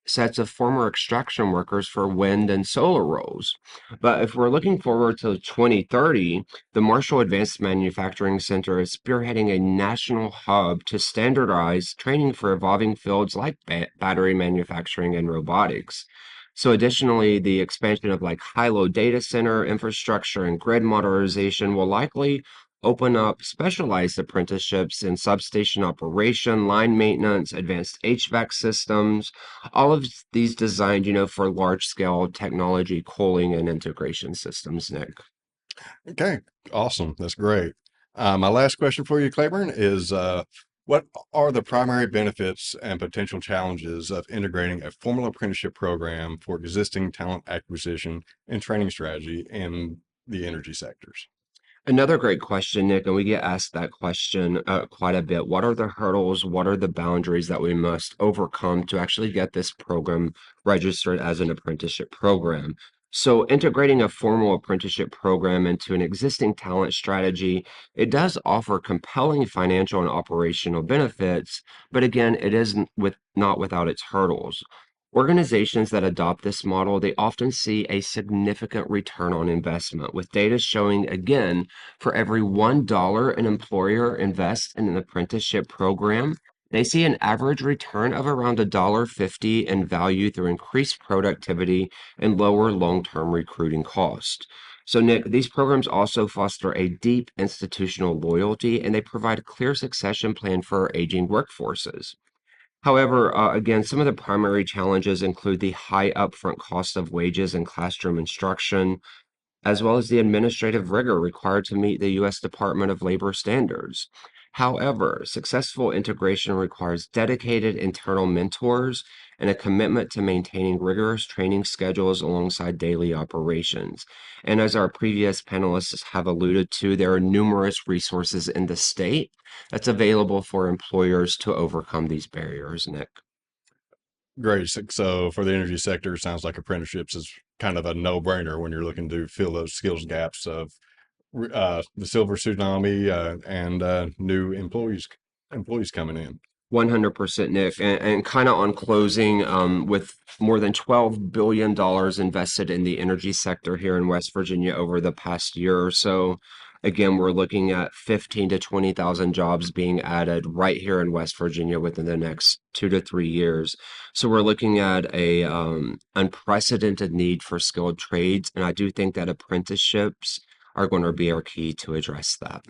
sets of former extraction workers for wind and solar roles. But if we're looking forward to 2030, the Marshall Advanced Manufacturing Center is spearheading a national hub to standardize training for evolving fields like battery manufacturing and robotics. So additionally, the expansion of like high-load data center infrastructure and grid modernization will likely open up specialized apprenticeships in substation operation, line maintenance, advanced HVAC systems, all of these designed, for large scale technology, cooling, and integration systems, Nick. Okay. Awesome. That's great. My last question for you, Claiborne, is what are the primary benefits and potential challenges of integrating a formal apprenticeship program for existing talent acquisition and training strategy in the energy sectors? Another great question, Nick, and we get asked that question quite a bit. What are the hurdles? What are the boundaries that we must overcome to actually get this program registered as an apprenticeship program? So integrating a formal apprenticeship program into an existing talent strategy, it does offer compelling financial and operational benefits, but again, it isn't not without its hurdles. Organizations that adopt this model, they often see a significant return on investment, with data showing, again, for every $1 an employer invests in an apprenticeship program, they see an average return of around $1.50 in value through increased productivity and lower long-term recruiting cost. So, Nick, these programs also foster a deep institutional loyalty, and they provide a clear succession plan for aging workforces. However, again, some of the primary challenges include the high upfront cost of wages and classroom instruction, as well as the administrative rigor required to meet the U.S. Department of Labor standards. However, successful integration requires dedicated internal mentors and a commitment to maintaining rigorous training schedules alongside daily operations. And as our previous panelists have alluded to, there are numerous resources in the state that's available for employers to overcome these barriers, Nick. Great. So for the energy sector, it sounds like apprenticeships is kind of a no-brainer when you're looking to fill those skills gaps of the silver tsunami and new employees coming in. 100%, Nick. And kind of on closing, with more than $12 billion invested in the energy sector here in West Virginia over the past year or so. Again, we're looking at 15 to 20,000 jobs being added right here in West Virginia within the next 2 to 3 years. So we're looking at a unprecedented need for skilled trades, and I do think that apprenticeships are going to be our key to address that.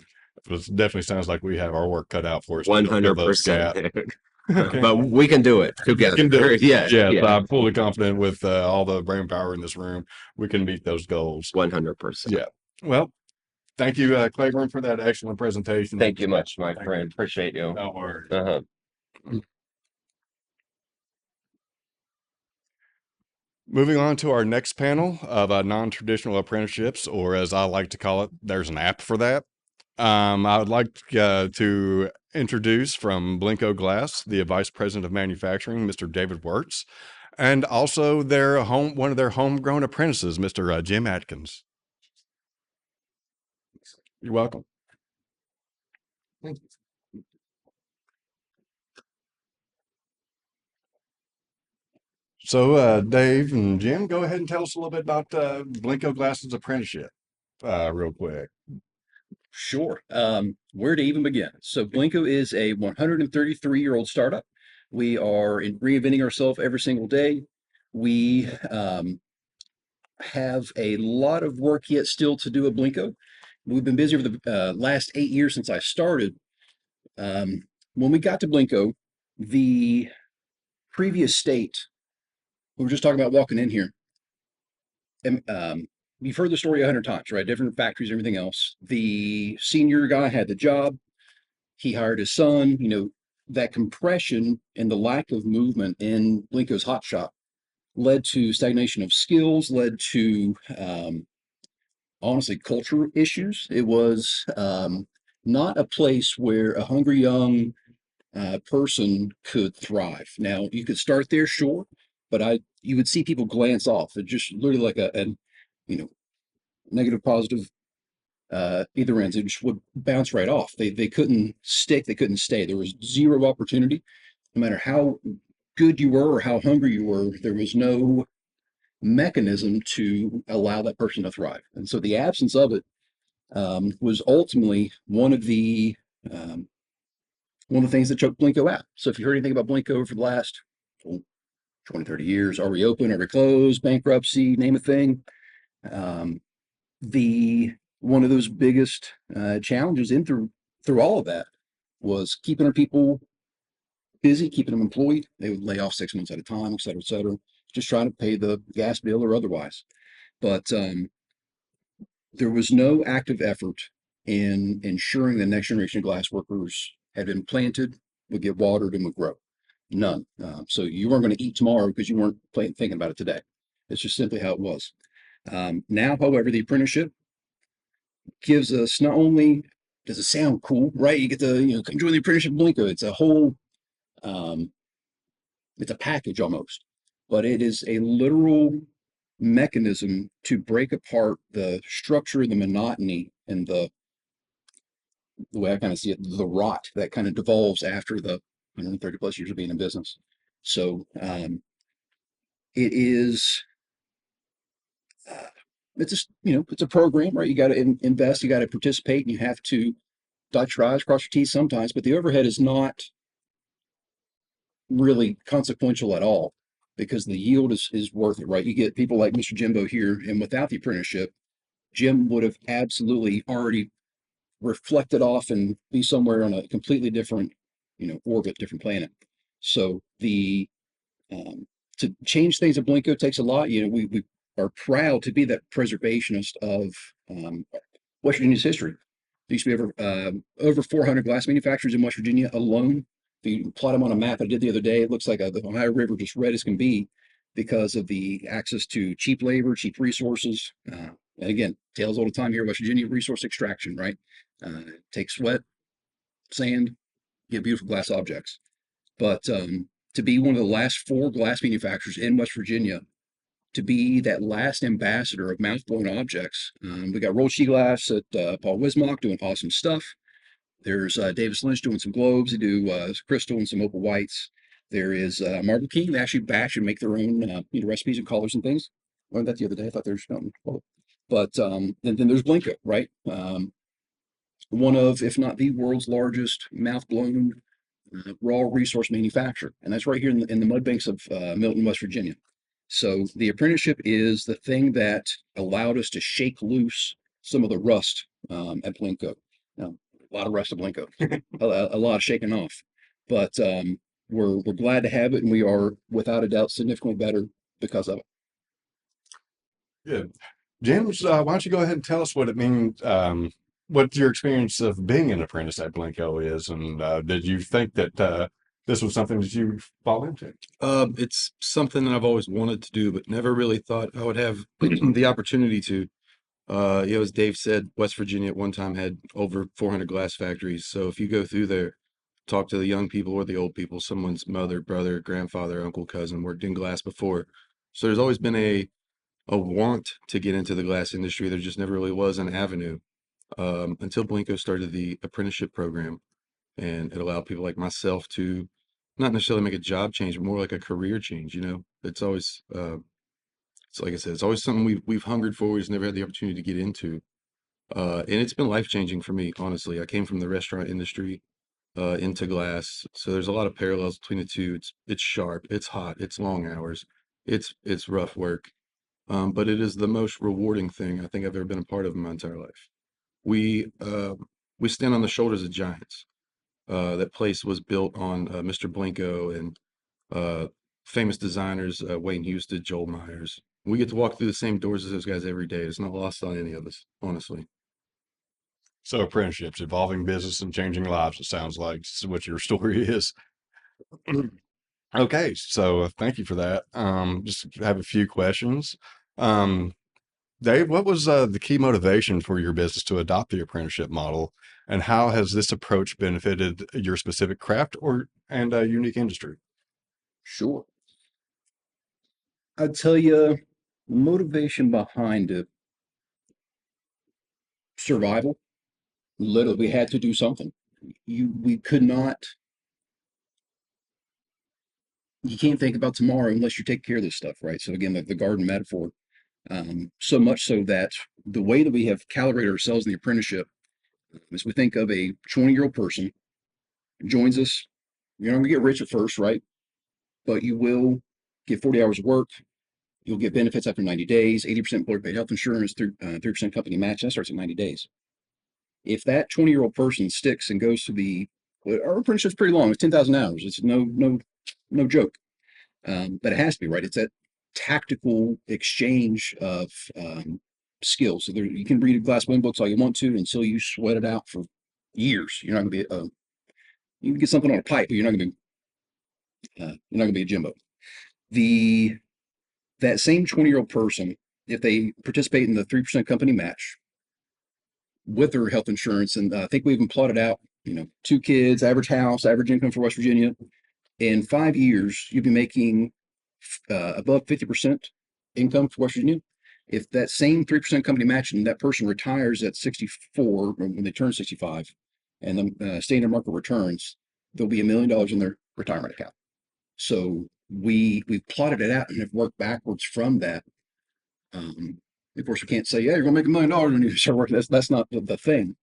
It definitely sounds like we have our work cut out for us. 100%. Okay. But we can do it together. Can do it. Yeah, Yes, yeah. I'm fully confident with all the brain power in this room. We can meet those goals. 100%. Yeah. Well, thank you, Claiborne, for that excellent presentation. Thank you much, my friend. Appreciate you. No worries. Uh-huh. Moving on to our next panel of non-traditional apprenticeships, or as I like to call it, there's an app for that. I would like to introduce from Blinko Glass, the Vice President of Manufacturing, Mr. David Wirtz, and also one of their homegrown apprentices, Mr. Jim Atkins. You're welcome. Thank you. So, Dave and Jim, go ahead and tell us a little bit about Blinko Glass's apprenticeship, real quick. Sure. Where to even begin? So Blinko is a 133-year-old startup. We are reinventing ourselves every single day. We have a lot of work yet still to do at Blinko. We've been busy over the last 8 years since I started. When we got to Blinko, the previous state, we were just talking about walking in here, and you've heard the story 100 times, right? Different factories, everything else. The senior guy had the job. He hired his son. You know, that compression and the lack of movement in Blinko's hot shop led to stagnation of skills, led to, honestly, cultural issues. It was not a place where a hungry young person could thrive. Now, you could start there, sure, but you would see people glance off. It just literally like a negative, positive, either ends. It just would bounce right off. They couldn't stick. They couldn't stay. There was zero opportunity. No matter how good you were or how hungry you were, there was no mechanism to allow that person to thrive. And so the absence of it was ultimately one of the things that choked Blinko out. So if you heard anything about Blinko for the last 20, 30 years, are we open, are we closed, bankruptcy, name a thing. One of those biggest challenges through all of that was keeping our people busy, keeping them employed. They would lay off 6 months at a time, et cetera, just trying to pay the gas bill or otherwise. But there was no active effort in ensuring the next generation of glass workers had been planted, would get watered, and would grow. None. So you weren't going to eat tomorrow because you weren't thinking about it today. It's just simply how it was. Now, however, the apprenticeship gives us, not only does it sound cool, right? You get to come join the apprenticeship Blinko. It's a whole, it's a package almost, but it is a literal mechanism to break apart the structure, the monotony, and the way I kind of see it, the rot that kind of devolves after the 130 plus years of being in business. So it is. It's just, it's a program, right? You got to invest, you got to participate, and you have to dot your I's, cross your T's sometimes, but the overhead is not really consequential at all because the yield is worth it, right? You get people like Mr. Jimbo here, and without the apprenticeship, Jim would have absolutely already reflected off and be somewhere on a completely different, orbit, different planet. So to change things at Blinko takes a lot. We are proud to be that preservationist of West Virginia's history. There used to be over 400 glass manufacturers in West Virginia alone. If you plot them on a map I did the other day, it looks like the Ohio River just red as can be because of the access to cheap labor, cheap resources. And again, tales all the time here, West Virginia resource extraction, right? Take sweat, sand, get beautiful glass objects. But to be one of the last 4 glass manufacturers in West Virginia, to be that last ambassador of mouth-blown objects, we got Roll Sheet Glass at Paul Wismock doing awesome stuff. There's Davis Lynch doing some globes. They do crystal and some opal whites. There is Marble King. They actually batch and make their own recipes and colors and things. Learned that the other day. I thought there was something. But then there's Blinko, right? One of, if not the world's largest mouth-blown raw resource manufacturer. And that's right here in the mud banks of Milton, West Virginia. So the apprenticeship is the thing that allowed us to shake loose some of the rust at Blinko. Now, a lot of rust at Blinko, a lot of shaking off. But we're glad to have it, and we are, without a doubt, significantly better because of it. Good. James, why don't you go ahead and tell us what it means, what your experience of being an apprentice at Blinko is, and did you think that this was something that you fall into? It's something that I've always wanted to do, but never really thought I would have the opportunity to. As Dave said, West Virginia at one time had over 400 glass factories. So if you go through there, talk to the young people or the old people, someone's mother, brother, grandfather, uncle, cousin worked in glass before. So there's always been a want to get into the glass industry. There just never really was an avenue until Blinko started the apprenticeship program. And it allowed people like myself to not necessarily make a job change, but more like a career change. It's always, it's like I said, it's always something we've hungered for. We've never had the opportunity to get into. And it's been life-changing for me, honestly. I came from the restaurant industry into glass. So there's a lot of parallels between the two. It's sharp, it's hot, it's long hours, it's rough work. But it is the most rewarding thing I think I've ever been a part of in my entire life. We stand on the shoulders of giants. That place was built on Mr. Blinko and famous designers, Wayne Houston, Joel Myers. We get to walk through the same doors as those guys every day. It's not lost on any of us, honestly. So apprenticeships, evolving business and changing lives, it sounds like. This is what your story is. Okay, so thank you for that. Just have a few questions. Dave, what was the key motivation for your business to adopt the apprenticeship model, and how has this approach benefited your specific craft and unique industry? Sure. I'd tell you, motivation behind it, survival. Literally, we had to do something. We could not. You can't think about tomorrow unless you take care of this stuff, right? So again, the garden metaphor. So much so that the way that we have calibrated ourselves in the apprenticeship is we think of a 20-year-old person joins us. You're not going to get rich at first, right? But you will get 40 hours of work. You'll get benefits after 90 days, 80% employer-paid health insurance, 3% company match. That starts at 90 days. If that 20-year-old person sticks and goes to our apprenticeship's pretty long. It's 10,000 hours. It's no joke. But it has to be, right? It's that tactical exchange of skills. So you can read glass wind books all you want to until you sweat it out for years. You're not going to be you can get something on a pipe, but you're not going to be a Jimbo. That same 20-year-old person, if they participate in the 3% company match with their health insurance, and I think we even plotted out, 2 kids, average house, average income for West Virginia. In 5 years, you'll be making above 50% income for West Virginia. If that same 3% company match and that person retires at 64, when they turn 65, and the standard market returns, there'll be $1 million in their retirement account. So we've plotted it out and have worked backwards from that. Of course, we can't say, yeah, you're going to make $1 million when you start working. That's not the thing.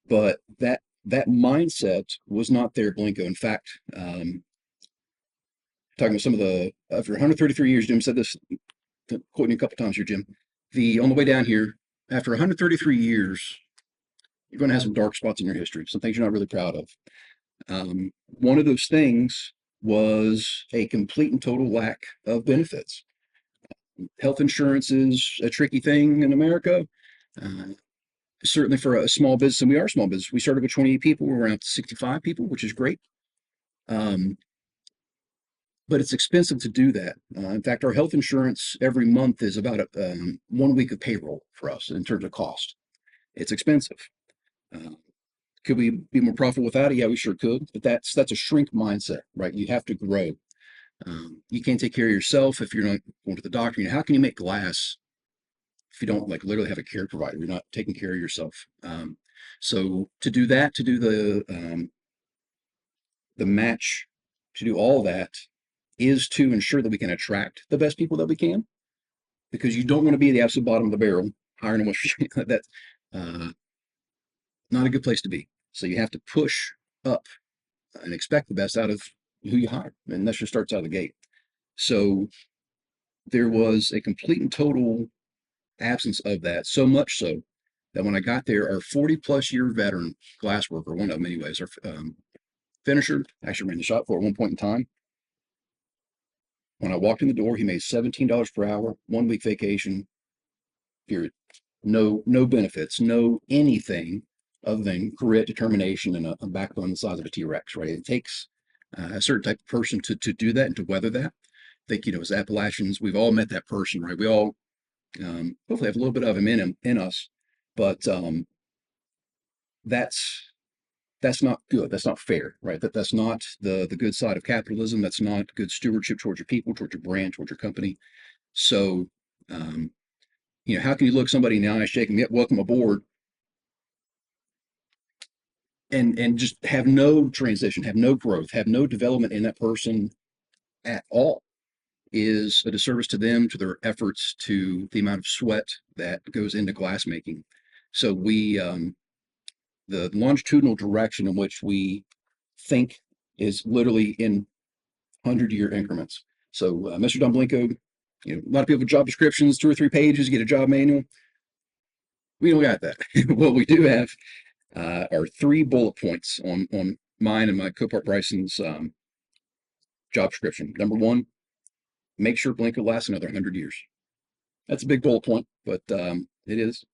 But that mindset was not there at Blinko. In fact, talking about some of after 133 years, Jim said this, quoting you a couple times here, Jim, on the way down here, after 133 years, you're going to have some dark spots in your history, some things you're not really proud of. One of those things was a complete and total lack of benefits. Health insurance is a tricky thing in America. certainly for a small business, and we are a small business. We started with 28 people. We're around 65 people, which is great. But it's expensive to do that. In fact, our health insurance every month is about 1 week of payroll for us in terms of cost. It's expensive. Could we be more profitable without it? Yeah, we sure could. But that's a shrink mindset, right? You have to grow. You can't take care of yourself if you're not going to the doctor. You know, how can you make glass if you don't like literally have a care provider? You're not taking care of yourself. So to do that, to do the match, to do all that, is to ensure that we can attract the best people that we can, because you don't want to be the absolute bottom of the barrel hiring in West Virginia. That's not a good place to be. So you have to push up and expect the best out of who you hire, and that just starts out of the gate. So there was a complete and total absence of that, so much so that when I got there, our 40-plus-year veteran glass worker, one of them anyways, our finisher, actually ran the shop floor at one point in time. When I walked in the door, he made $17 per hour, 1 week vacation, period. No benefits, no anything other than grit, determination, and a backbone the size of a T-Rex, right? It takes a certain type of person to do that and to weather that. I think, as Appalachians, we've all met that person, right? We all hopefully have a little bit of him in us, but that's not good. That's not fair, right? That's not the good side of capitalism. That's not good stewardship towards your people, towards your brand, towards your company. So, how can you look somebody in the eye, shake them, yep, welcome aboard, and just have no transition, have no growth, have no development in that person at all? Is a disservice to them, to their efforts, to the amount of sweat that goes into glass making. So the longitudinal direction in which we think is literally in 100-year increments. So Mr. Don Blinko, a lot of people have job descriptions, 2 or 3 pages, get a job manual. We don't got that. What we do have are 3 bullet points on mine and my co-part Bryson's job description. Number 1, make sure Blinko lasts another 100 years. That's a big bullet point, but it is.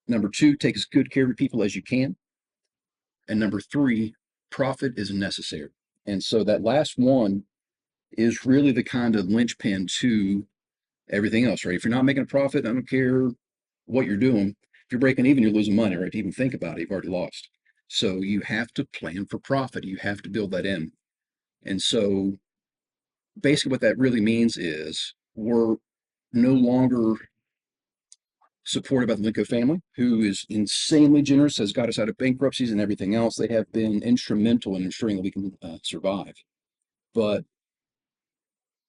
Number 2, take as good care of your people as you can. And number 3, profit is necessary. And so that last one is really the kind of linchpin to everything else, right? If you're not making a profit, I don't care what you're doing. If you're breaking even, you're losing money, right? To even think about it, you've already lost. So you have to plan for profit. You have to build that in. And so basically what that really means is we're no longer supported by the Blinko family, who is insanely generous, has got us out of bankruptcies and everything else. They have been instrumental in ensuring that we can survive. But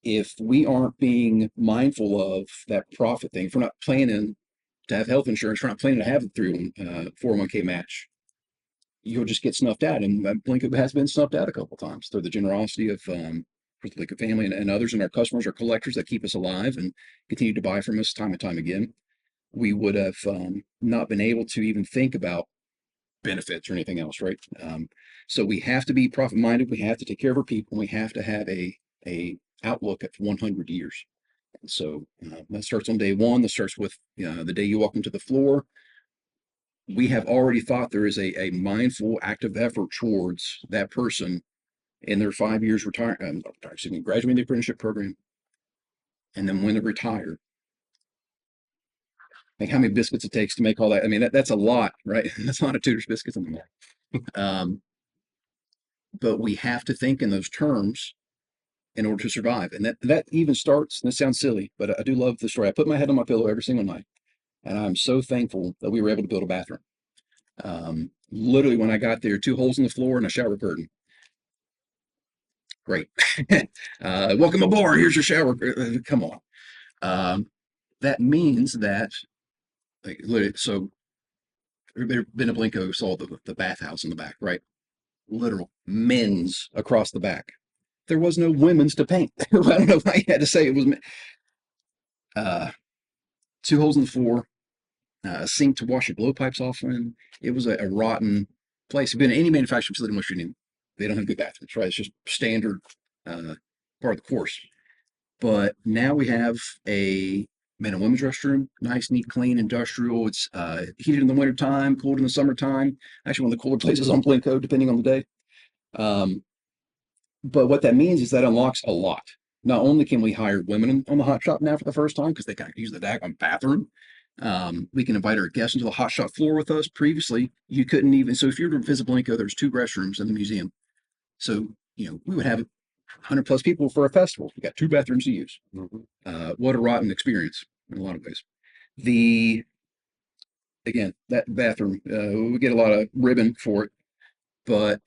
if we aren't being mindful of that profit thing, if we're not planning to have health insurance, if we're not planning to have it through 401k match, you'll just get snuffed out. And Blinko has been snuffed out a couple of times through the generosity of the Blinko family and others, and our customers, our collectors that keep us alive and continue to buy from us time and time again. We would have not been able to even think about benefits or anything else, right? So we have to be profit-minded. We have to take care of our people. We have to have a outlook at 100 years. And so that starts on day 1. That starts with the day you walk into the floor. We have already thought there is a mindful, active effort towards that person in their 5 years graduating the apprenticeship program, and then when they retire. Like how many biscuits it takes to make all that. I mean, that's a lot, right? That's a lot of Tudor's biscuits in the morning. But we have to think in those terms in order to survive. And that even starts, and this sounds silly, but I do love the story. I put my head on my pillow every single night, and I'm so thankful that we were able to build a bathroom. Literally, when I got there, 2 holes in the floor and a shower curtain. Great. Welcome aboard. Here's your shower. Come on. That means that, like, literally, so everybody been to Blinko, saw the bathhouse in the back, right? Literal men's across the back. There was no women's to paint. I don't know why you had to say it was 2 holes in the floor, a sink to wash your blowpipes off in. It was a rotten place. If you've been in any manufacturing facility in West Virginia, they don't have good bathrooms, right? It's just standard part of the course. But now we have a men and women's restroom, nice, neat, clean, industrial. It's heated in the wintertime, cooled in the summertime. Actually, one of the cooler places on Blinko, depending on the day. But what that means is that unlocks a lot. Not only can we hire women on the hot shop now for the first time because they can use the daggone bathroom, we can invite our guests into the hot shop floor with us. Previously, you couldn't even. So if you were to visit Blinko, there's 2 restrooms in the museum. So we would have 100 plus people for a festival. We got 2 bathrooms to use. What a rotten experience in a lot of ways. Again, that bathroom, we get a lot of ribbon for it, but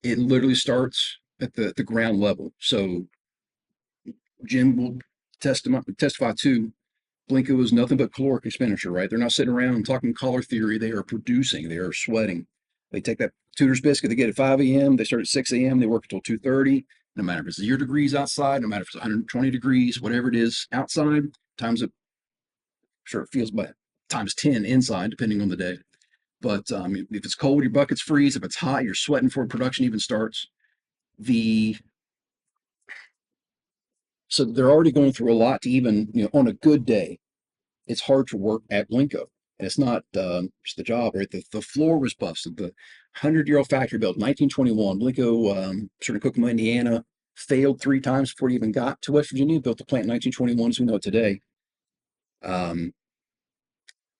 it literally starts at the ground level. So Jim will testify to Blinko is nothing but caloric expenditure, right? They're not sitting around and talking color theory. They are producing, they are sweating. They take that tutor's biscuit, they get at 5 a.m., they start at 6 a.m., they work until 2:30. No matter if it's 0 degrees outside, no matter if it's 120 degrees, whatever it is outside, times it, sure, it feels by times 10 inside, depending on the day. But if it's cold, your buckets freeze. If it's hot, you're sweating before production even starts. So they're already going through a lot to even, on a good day, it's hard to work at Blinko. And it's not just the job, right? The floor was busted. The 100-year-old factory built 1921. Blinko, sort of Kokomo, Indiana, failed 3 times before it even got to West Virginia. Built the plant in 1921, as we know it today.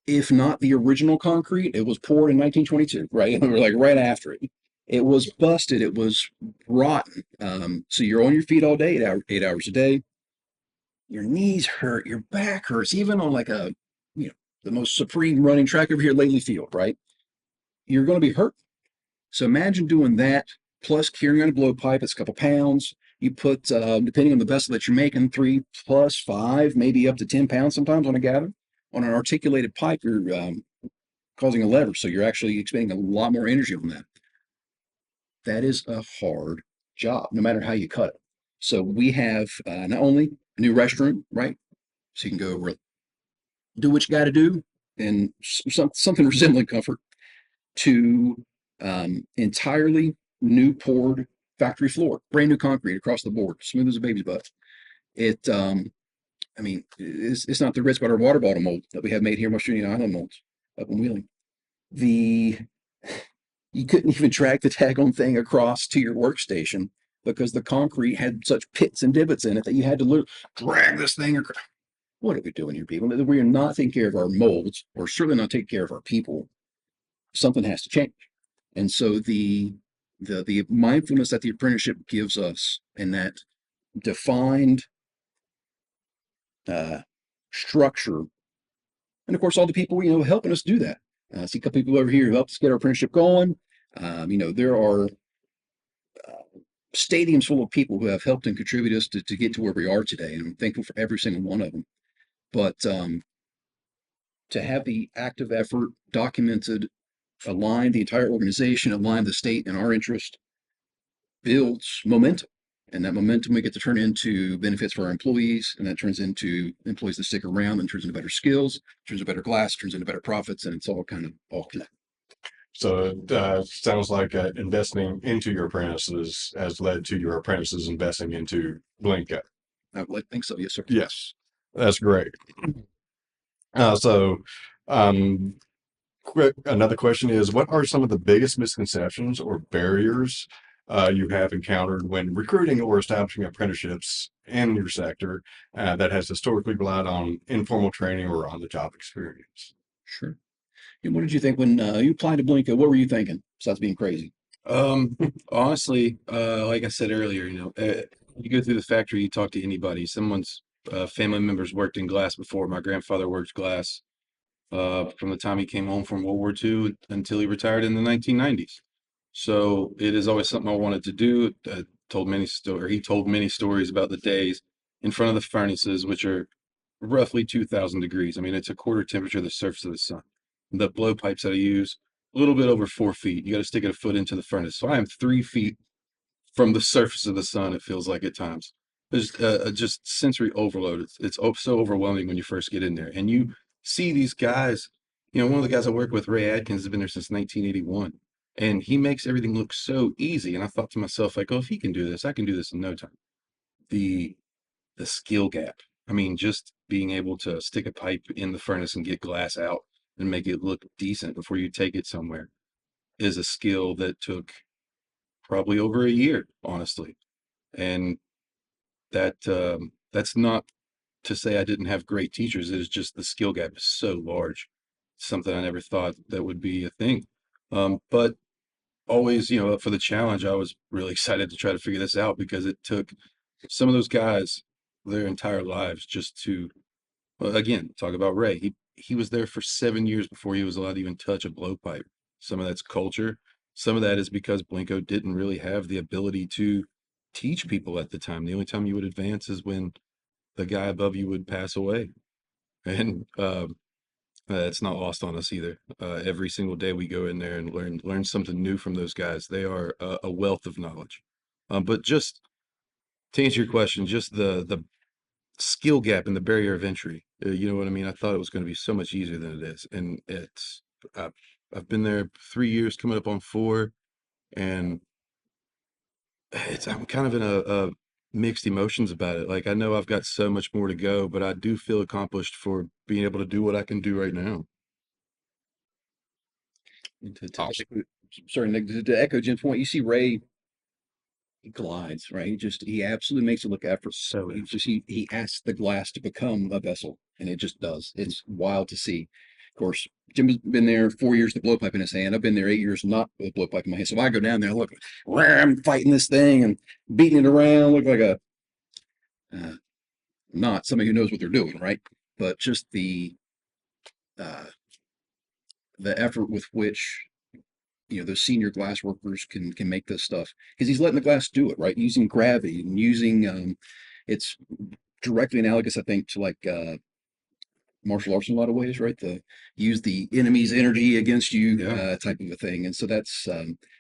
If not the original concrete, it was poured in 1922, right? Like right after it. It was busted. It was rotten. So you're on your feet all day, 8 hours a day. Your knees hurt. Your back hurts. Even on like the most supreme running track over here, Lately Field, right? You're going to be hurt. So imagine doing that plus carrying on a blowpipe. It's a couple pounds. You put, depending on the vessel that you're making, 3 plus 5, maybe up to 10 pounds sometimes on a gather. On an articulated pipe, you're causing a lever, so you're actually expending a lot more energy on that. That is a hard job, no matter how you cut it. So we have not only a new restroom, right? So you can go over, do what you got to do, and something resembling comfort, to entirely new poured factory floor, brand new concrete across the board, smooth as a baby's butt. It's not the Ritz Butter water bottle mold that we have made here in West Virginia Island molds up in Wheeling. You couldn't even drag the daggone thing across to your workstation because the concrete had such pits and divots in it that you had to literally drag this thing across. What are we doing here, people? We are not taking care of our molds, or certainly not taking care of our people. Something has to change. And so the mindfulness that the apprenticeship gives us, and that defined structure, and of course all the people helping us do that. I see a couple people over here who helped us get our apprenticeship going. There are stadiums full of people who have helped and contributed us to get to where we are today, and I'm thankful for every single one of them. But to have the active effort documented, align the entire organization, align the state and our interest, builds momentum. And that momentum we get to turn into benefits for our employees, and that turns into employees that stick around, and turns into better skills, turns into better glass, turns into better profits, and it's all connected. So it sounds like investing into your apprentices has led to your apprentices investing into Blinko. I would think so. Yes, sir. Yes, that's great. Another question is, what are some of the biggest misconceptions or barriers you have encountered when recruiting or establishing apprenticeships in your sector that has historically relied on informal training or on-the-job experience? Sure. And what did you think when you applied to Blinko? What were you thinking, besides being crazy? Honestly, like I said earlier, you go through the factory, you talk to anybody. Someone's family members worked in glass before. My grandfather worked glass from the time he came home from World War II until he retired in the 1990s. So it is always something I wanted to do. He told many stories about the days in front of the furnaces, which are roughly 2,000 degrees. I mean, it's a quarter temperature of the surface of the sun. The blowpipes that I use, a little bit over 4 feet. You got to stick a foot into the furnace. So I am 3 feet from the surface of the sun, it feels like at times. There's just sensory overload. It's so overwhelming when you first get in there. And you see these guys, one of the guys I work with, Ray Adkins, has been there since 1981. And he makes everything look so easy. And I thought to myself, like, oh, if he can do this, I can do this in no time. The skill gap. I mean, just being able to stick a pipe in the furnace and get glass out and make it look decent before you take it somewhere is a skill that took probably over a year, honestly. And that's not to say I didn't have great teachers. It is just the skill gap is so large. Something I never thought that would be a thing. But always, up for the challenge. I was really excited to try to figure this out because it took some of those guys their entire lives just to, well, again, talk about Ray. He was there for 7 years before he was allowed to even touch a blowpipe. Some of that's culture. Some of that is because Blinko didn't really have the ability to teach people at the time. The only time you would advance is when the guy above you would pass away. And it's not lost on us either. Every single day we go in there and learn something new from those guys. They are a wealth of knowledge. But just to answer your question, just the skill gap and the barrier of entry. You know what I mean? I thought it was going to be so much easier than it is, and I've been there 3 years, coming up on 4, and I'm kind of in a mixed emotions about it. Like I know I've got so much more to go, but I do feel accomplished for being able to do what I can do right now. Sorry, Nick, to echo Jim's point, you see Ray, he glides, right? He absolutely makes it look effortless. So he asks the glass to become a vessel, and it just does. It's wild to see. Of course, Jim's been there 4 years with the blowpipe in his hand. I've been there 8 years not with a blowpipe in my hand. So I go down there, look, I'm fighting this thing and beating it around, look like a not somebody who knows what they're doing, right? But just the effort with which those senior glass workers can make this stuff, because he's letting the glass do it, right? Using gravity and using it's directly analogous, I think, to like martial arts in a lot of ways, right? The use the enemy's energy against you type of a thing. And so that's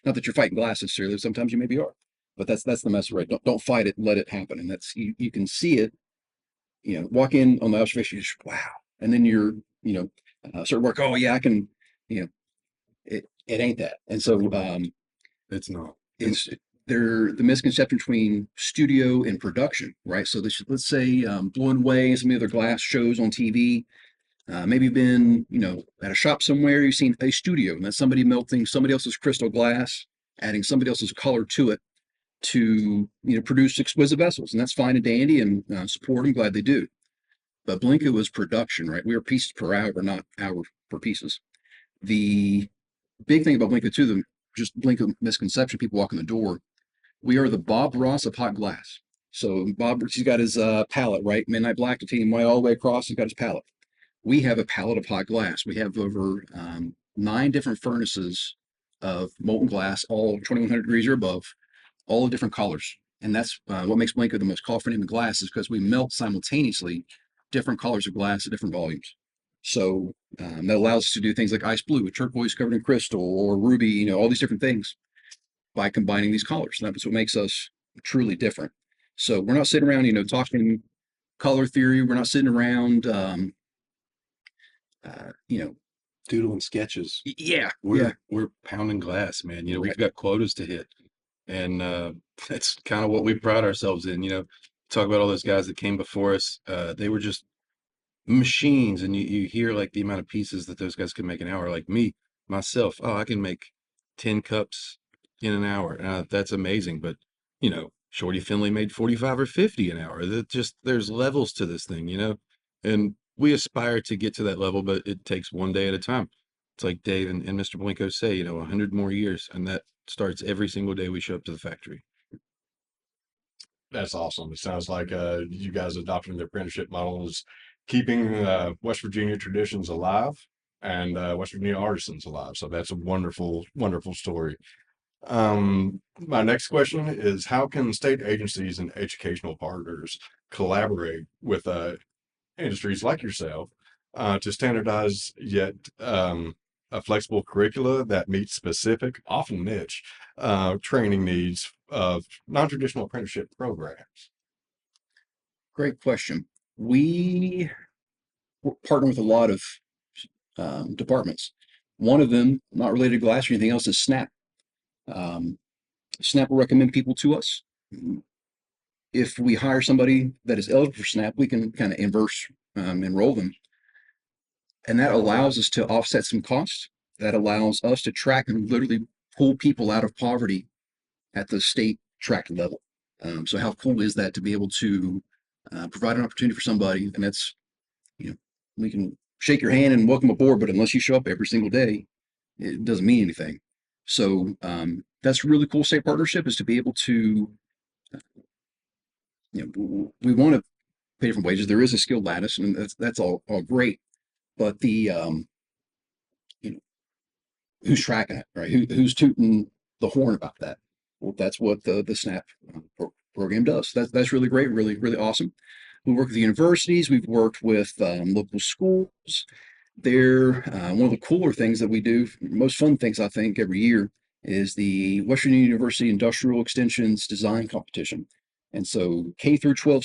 not that you're fighting glass necessarily. Sometimes you maybe are, but that's the message, right? Don't fight it, let it happen. And that's you can see it. Walk in on the observation, just wow, and then you're start work. Oh yeah, I can. It ain't that. And so It's not. it's the misconception between studio and production, right? So let's say Blown Away and some of the other glass shows on TV. Maybe you've been, at a shop somewhere, you've seen a studio, and that's somebody melting somebody else's crystal glass, adding somebody else's color to it to, produce exquisite vessels. And that's fine and dandy, and support them, glad they do. But Blinko was production, right? We were pieces per hour, not hour per pieces. The big thing about Blinko too, just Blinko misconception, people walk in the door. We are the Bob Ross of hot glass. So Bob, he's got his palette, right? Midnight Black, titanium white, all the way across. He's got his palette. We have a palette of hot glass. We have over 9 different furnaces of molten glass, all 2100 degrees or above, all different colors. And that's what makes Blinko the most colorful in the glass, is because we melt simultaneously different colors of glass at different volumes. So that allows us to do things like ice blue, turquoise covered in crystal, or ruby, all these different things by combining these colors. And that's what makes us truly different. So we're not sitting around, talking color theory. We're not sitting around, Doodling sketches. Yeah. We're pounding glass, man. We've got quotas to hit. And that's kind of what we pride ourselves in. Talk about all those guys that came before us. They were just machines, and you hear like the amount of pieces that those guys can make an hour. Like myself, I can make 10 cups in an hour. That's amazing. But Shorty Finley made 45 or 50 an hour. There's levels to this thing, and we aspire to get to that level, but it takes one day at a time. It's like Dave and Mr. Blinko say, 100 more years, and that starts every single day we show up to the factory. That's awesome. It sounds like you guys adopting the apprenticeship model is keeping West Virginia traditions alive and West Virginia artisans alive. So that's a wonderful, wonderful story. My next question is, how can state agencies and educational partners collaborate with industries like yourself to standardize yet a flexible curricula that meets specific, often niche, training needs of non-traditional apprenticeship programs? Great question. We partner with a lot of departments. One of them, not related to glass or anything else, is SNAP. SNAP will recommend people to us. if we hire somebody that is eligible for SNAP, we can kind of inverse enroll them. And that allows us to offset some costs. That allows us to track and literally pull people out of poverty at the state track level. So how cool is that to be able to provide an opportunity for somebody? And that's, we can shake your hand and welcome aboard, but unless you show up every single day, it doesn't mean anything. So that's a really cool state partnership, is to be able to, we want to pay different wages. There is a skill lattice, and that's all great. But the who's tracking it, right? Who's tooting the horn about that? Well, that's what the SNAP program does. That's really great, really awesome. We work with the universities. We've worked with local schools. They're one of the cooler things that we do, most fun things I think every year, is the West Virginia University Industrial Extensions Design Competition. And so K through 12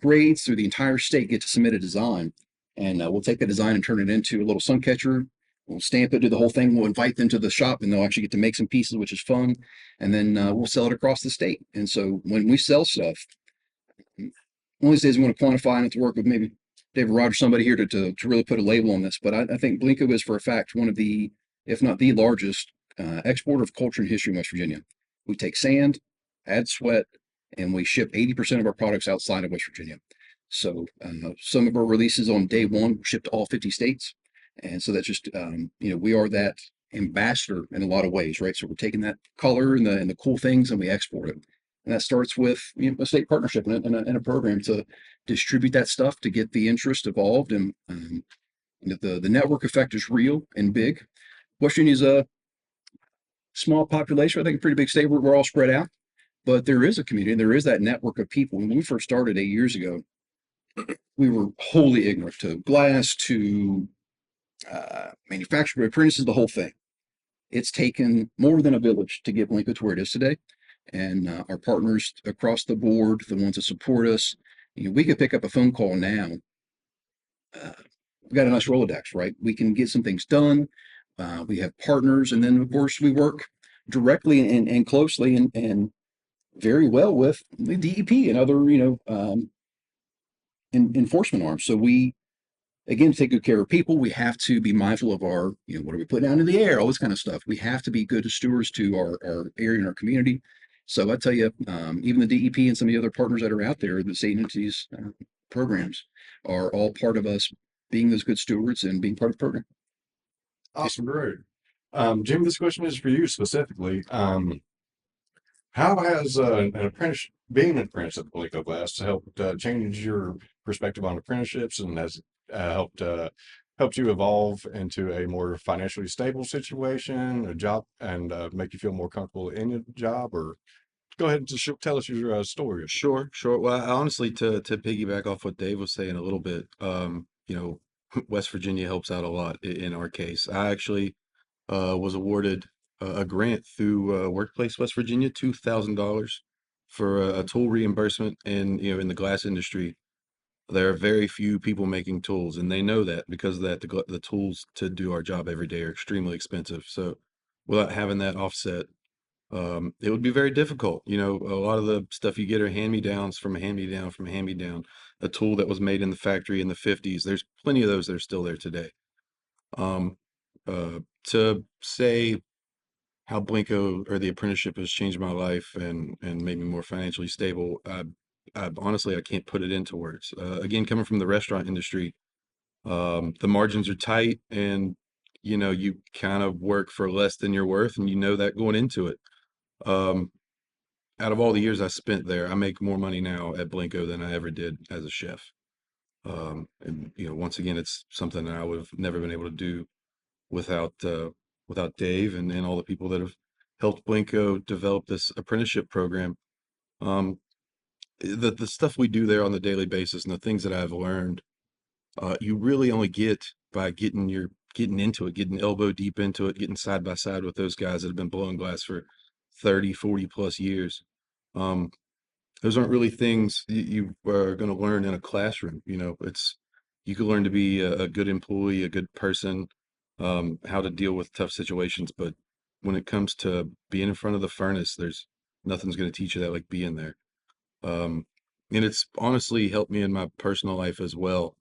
grades through the entire state get to submit a design, and we'll take that design and turn it into a little sun catcher. We'll stamp it, do the whole thing. We'll invite them to the shop, and they'll actually get to make some pieces, which is fun. And then we'll sell it across the state. And so when we sell stuff, one of these days we want to quantify and have to work with maybe David Rogers, somebody here to really put a label on this. But I think Blinko is, for a fact, one of the, if not the largest, exporter of culture and history in West Virginia. We take sand, add sweat, and we ship 80% of our products outside of West Virginia. So some of our releases on day one ship to all 50 states. And so that's just, we are that ambassador in a lot of ways, right? So we're taking that color and the cool things, and we export it. And that starts with a state partnership and a program to distribute that stuff, to get the interest evolved. And the network effect is real and big. West Virginia is a small population. I think a pretty big state. We're all spread out, but there is a community, and there is that network of people. When we first started 8 years ago, we were wholly ignorant to glass, to manufacturing, apprentices, the whole thing. It's taken more than a village to get Blinko to where it is today. And our partners across the board, the ones that support us, we could pick up a phone call now. We've got a nice Rolodex, right? We can get some things done. We have partners, and then of course we work directly and closely and very well with the DEP and other, enforcement arms. So we, again, take good care of people. We have to be mindful of our, what are we putting out in the air, all this kind of stuff. We have to be good stewards to our area and our community. So I tell you, even the DEP and some of the other partners that are out there, the state entities, programs, are all part of us being those good stewards and being part of the program. Awesome, great. Jim, this question is for you specifically. How has an apprentice, being an apprentice at the Blinko class, helped change your perspective on apprenticeships, and has helped you evolve into a more financially stable situation, a job, and make you feel more comfortable in your job? Or go ahead and just tell us your story. Sure. Well, honestly, to piggyback off what Dave was saying a little bit, West Virginia helps out a lot in our case. I actually was awarded a grant through Workplace West Virginia, $2,000 for a tool reimbursement in the glass industry. There are very few people making tools, and they know that. Because of that, the tools to do our job every day are extremely expensive. So without having that offset, it would be very difficult. A lot of the stuff you get are hand-me-downs from a hand-me-down from a hand-me-down. A tool that was made in the factory in the 50s. There's plenty of those that are still there today. To say how Blinko or the apprenticeship has changed my life and made me more financially stable, honestly, I can't put it into words. Again, coming from the restaurant industry, the margins are tight, and you kind of work for less than you're worth, and that going into it. Out of all the years I spent there, I make more money now at Blinko than I ever did as a chef. And once again, it's something that I would have never been able to do without Dave and all the people that have helped Blinko develop this apprenticeship program. The stuff we do there on the daily basis and the things that I've learned, you really only get by getting into it, getting elbow deep into it, getting side by side with those guys that have been blowing glass for 30, 40 plus years. Those aren't really things you are going to learn in a classroom. You can learn to be a good employee, a good person, how to deal with tough situations. But when it comes to being in front of the furnace, there's nothing's going to teach you that like being there. And it's honestly helped me in my personal life as well.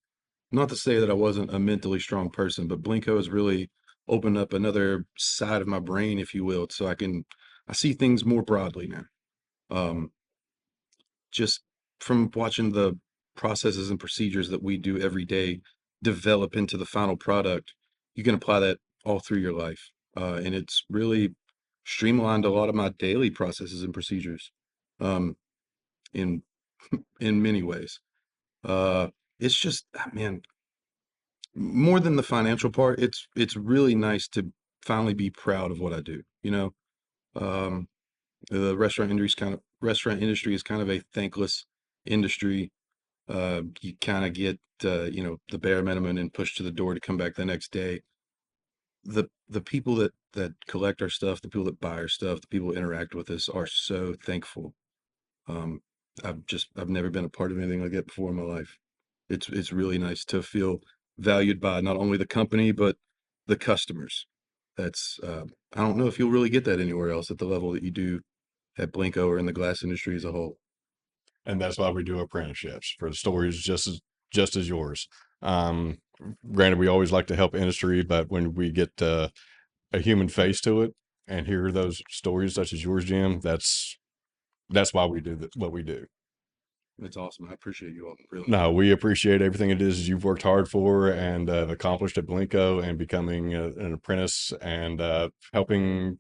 Not to say that I wasn't a mentally strong person, but Blinko has really opened up another side of my brain, if you will, so I see things more broadly now. Um, just from watching the processes and procedures that we do every day develop into the final product, you can apply that all through your life. And it's really streamlined a lot of my daily processes and procedures, in in many ways. It's just, man, more than the financial part, it's really nice to finally be proud of what I do. Um, the restaurant industry is kind of a thankless industry. You kind of get the bare minimum and pushed to the door to come back the next day. The people that collect our stuff, the people that buy our stuff, the people that interact with us are so thankful. Um, I've never been a part of anything like that before in my life. It's really nice to feel valued by not only the company but the customers. That's I don't know if you'll really get that anywhere else at the level that you do at Blinko or in the glass industry as a whole. And that's why we do apprenticeships, for the stories just as yours. Um, Granted, we always like to help industry, but when we get a human face to it and hear those stories such as yours, Jim, that's why we do what we do. It's awesome. I appreciate you all. Really. No, we appreciate everything it is you've worked hard for and accomplished at Blinko, and becoming an apprentice, and helping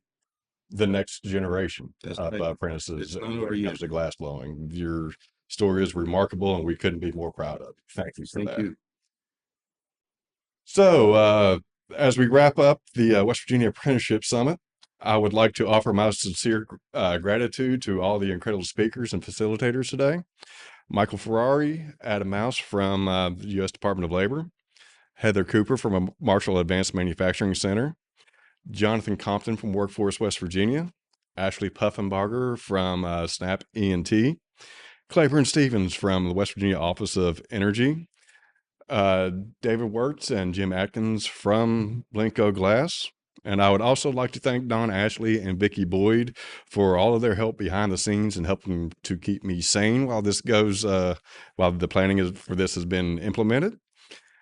the next generation That's of right. apprentices It's not when over it yet. comes to glass blowing. Your story is remarkable, and we couldn't be more proud of you. Thank you for Thank that. you. So, as we wrap up the West Virginia Apprenticeship Summit, I would like to offer my sincere gratitude to all the incredible speakers and facilitators today. Michael Ferrari, Adam Mouse from the U.S. Department of Labor, Heather Cooper from a Marshall Advanced Manufacturing Center, Jonathan Compton from Workforce West Virginia, Ashley Puffenbarger from SNAP E&T, Claiborne Stevens from the West Virginia Office of Energy, David Wirtz and Jim Atkins from Blinko Glass. And I would also like to thank Don Ashley and Vicki Boyd for all of their help behind the scenes and helping to keep me sane while while the planning for this has been implemented.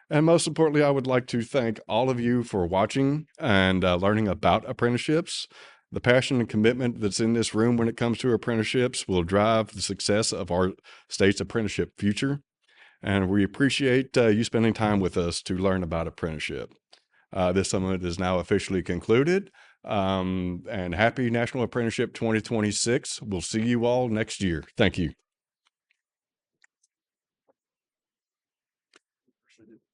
And most importantly, I would like to thank all of you for watching and learning about apprenticeships. The passion and commitment that's in this room when it comes to apprenticeships will drive the success of our state's apprenticeship future. And we appreciate you spending time with us to learn about apprenticeship. This summit is now officially concluded. And happy National Apprenticeship 2026. We'll see you all next year. Thank you.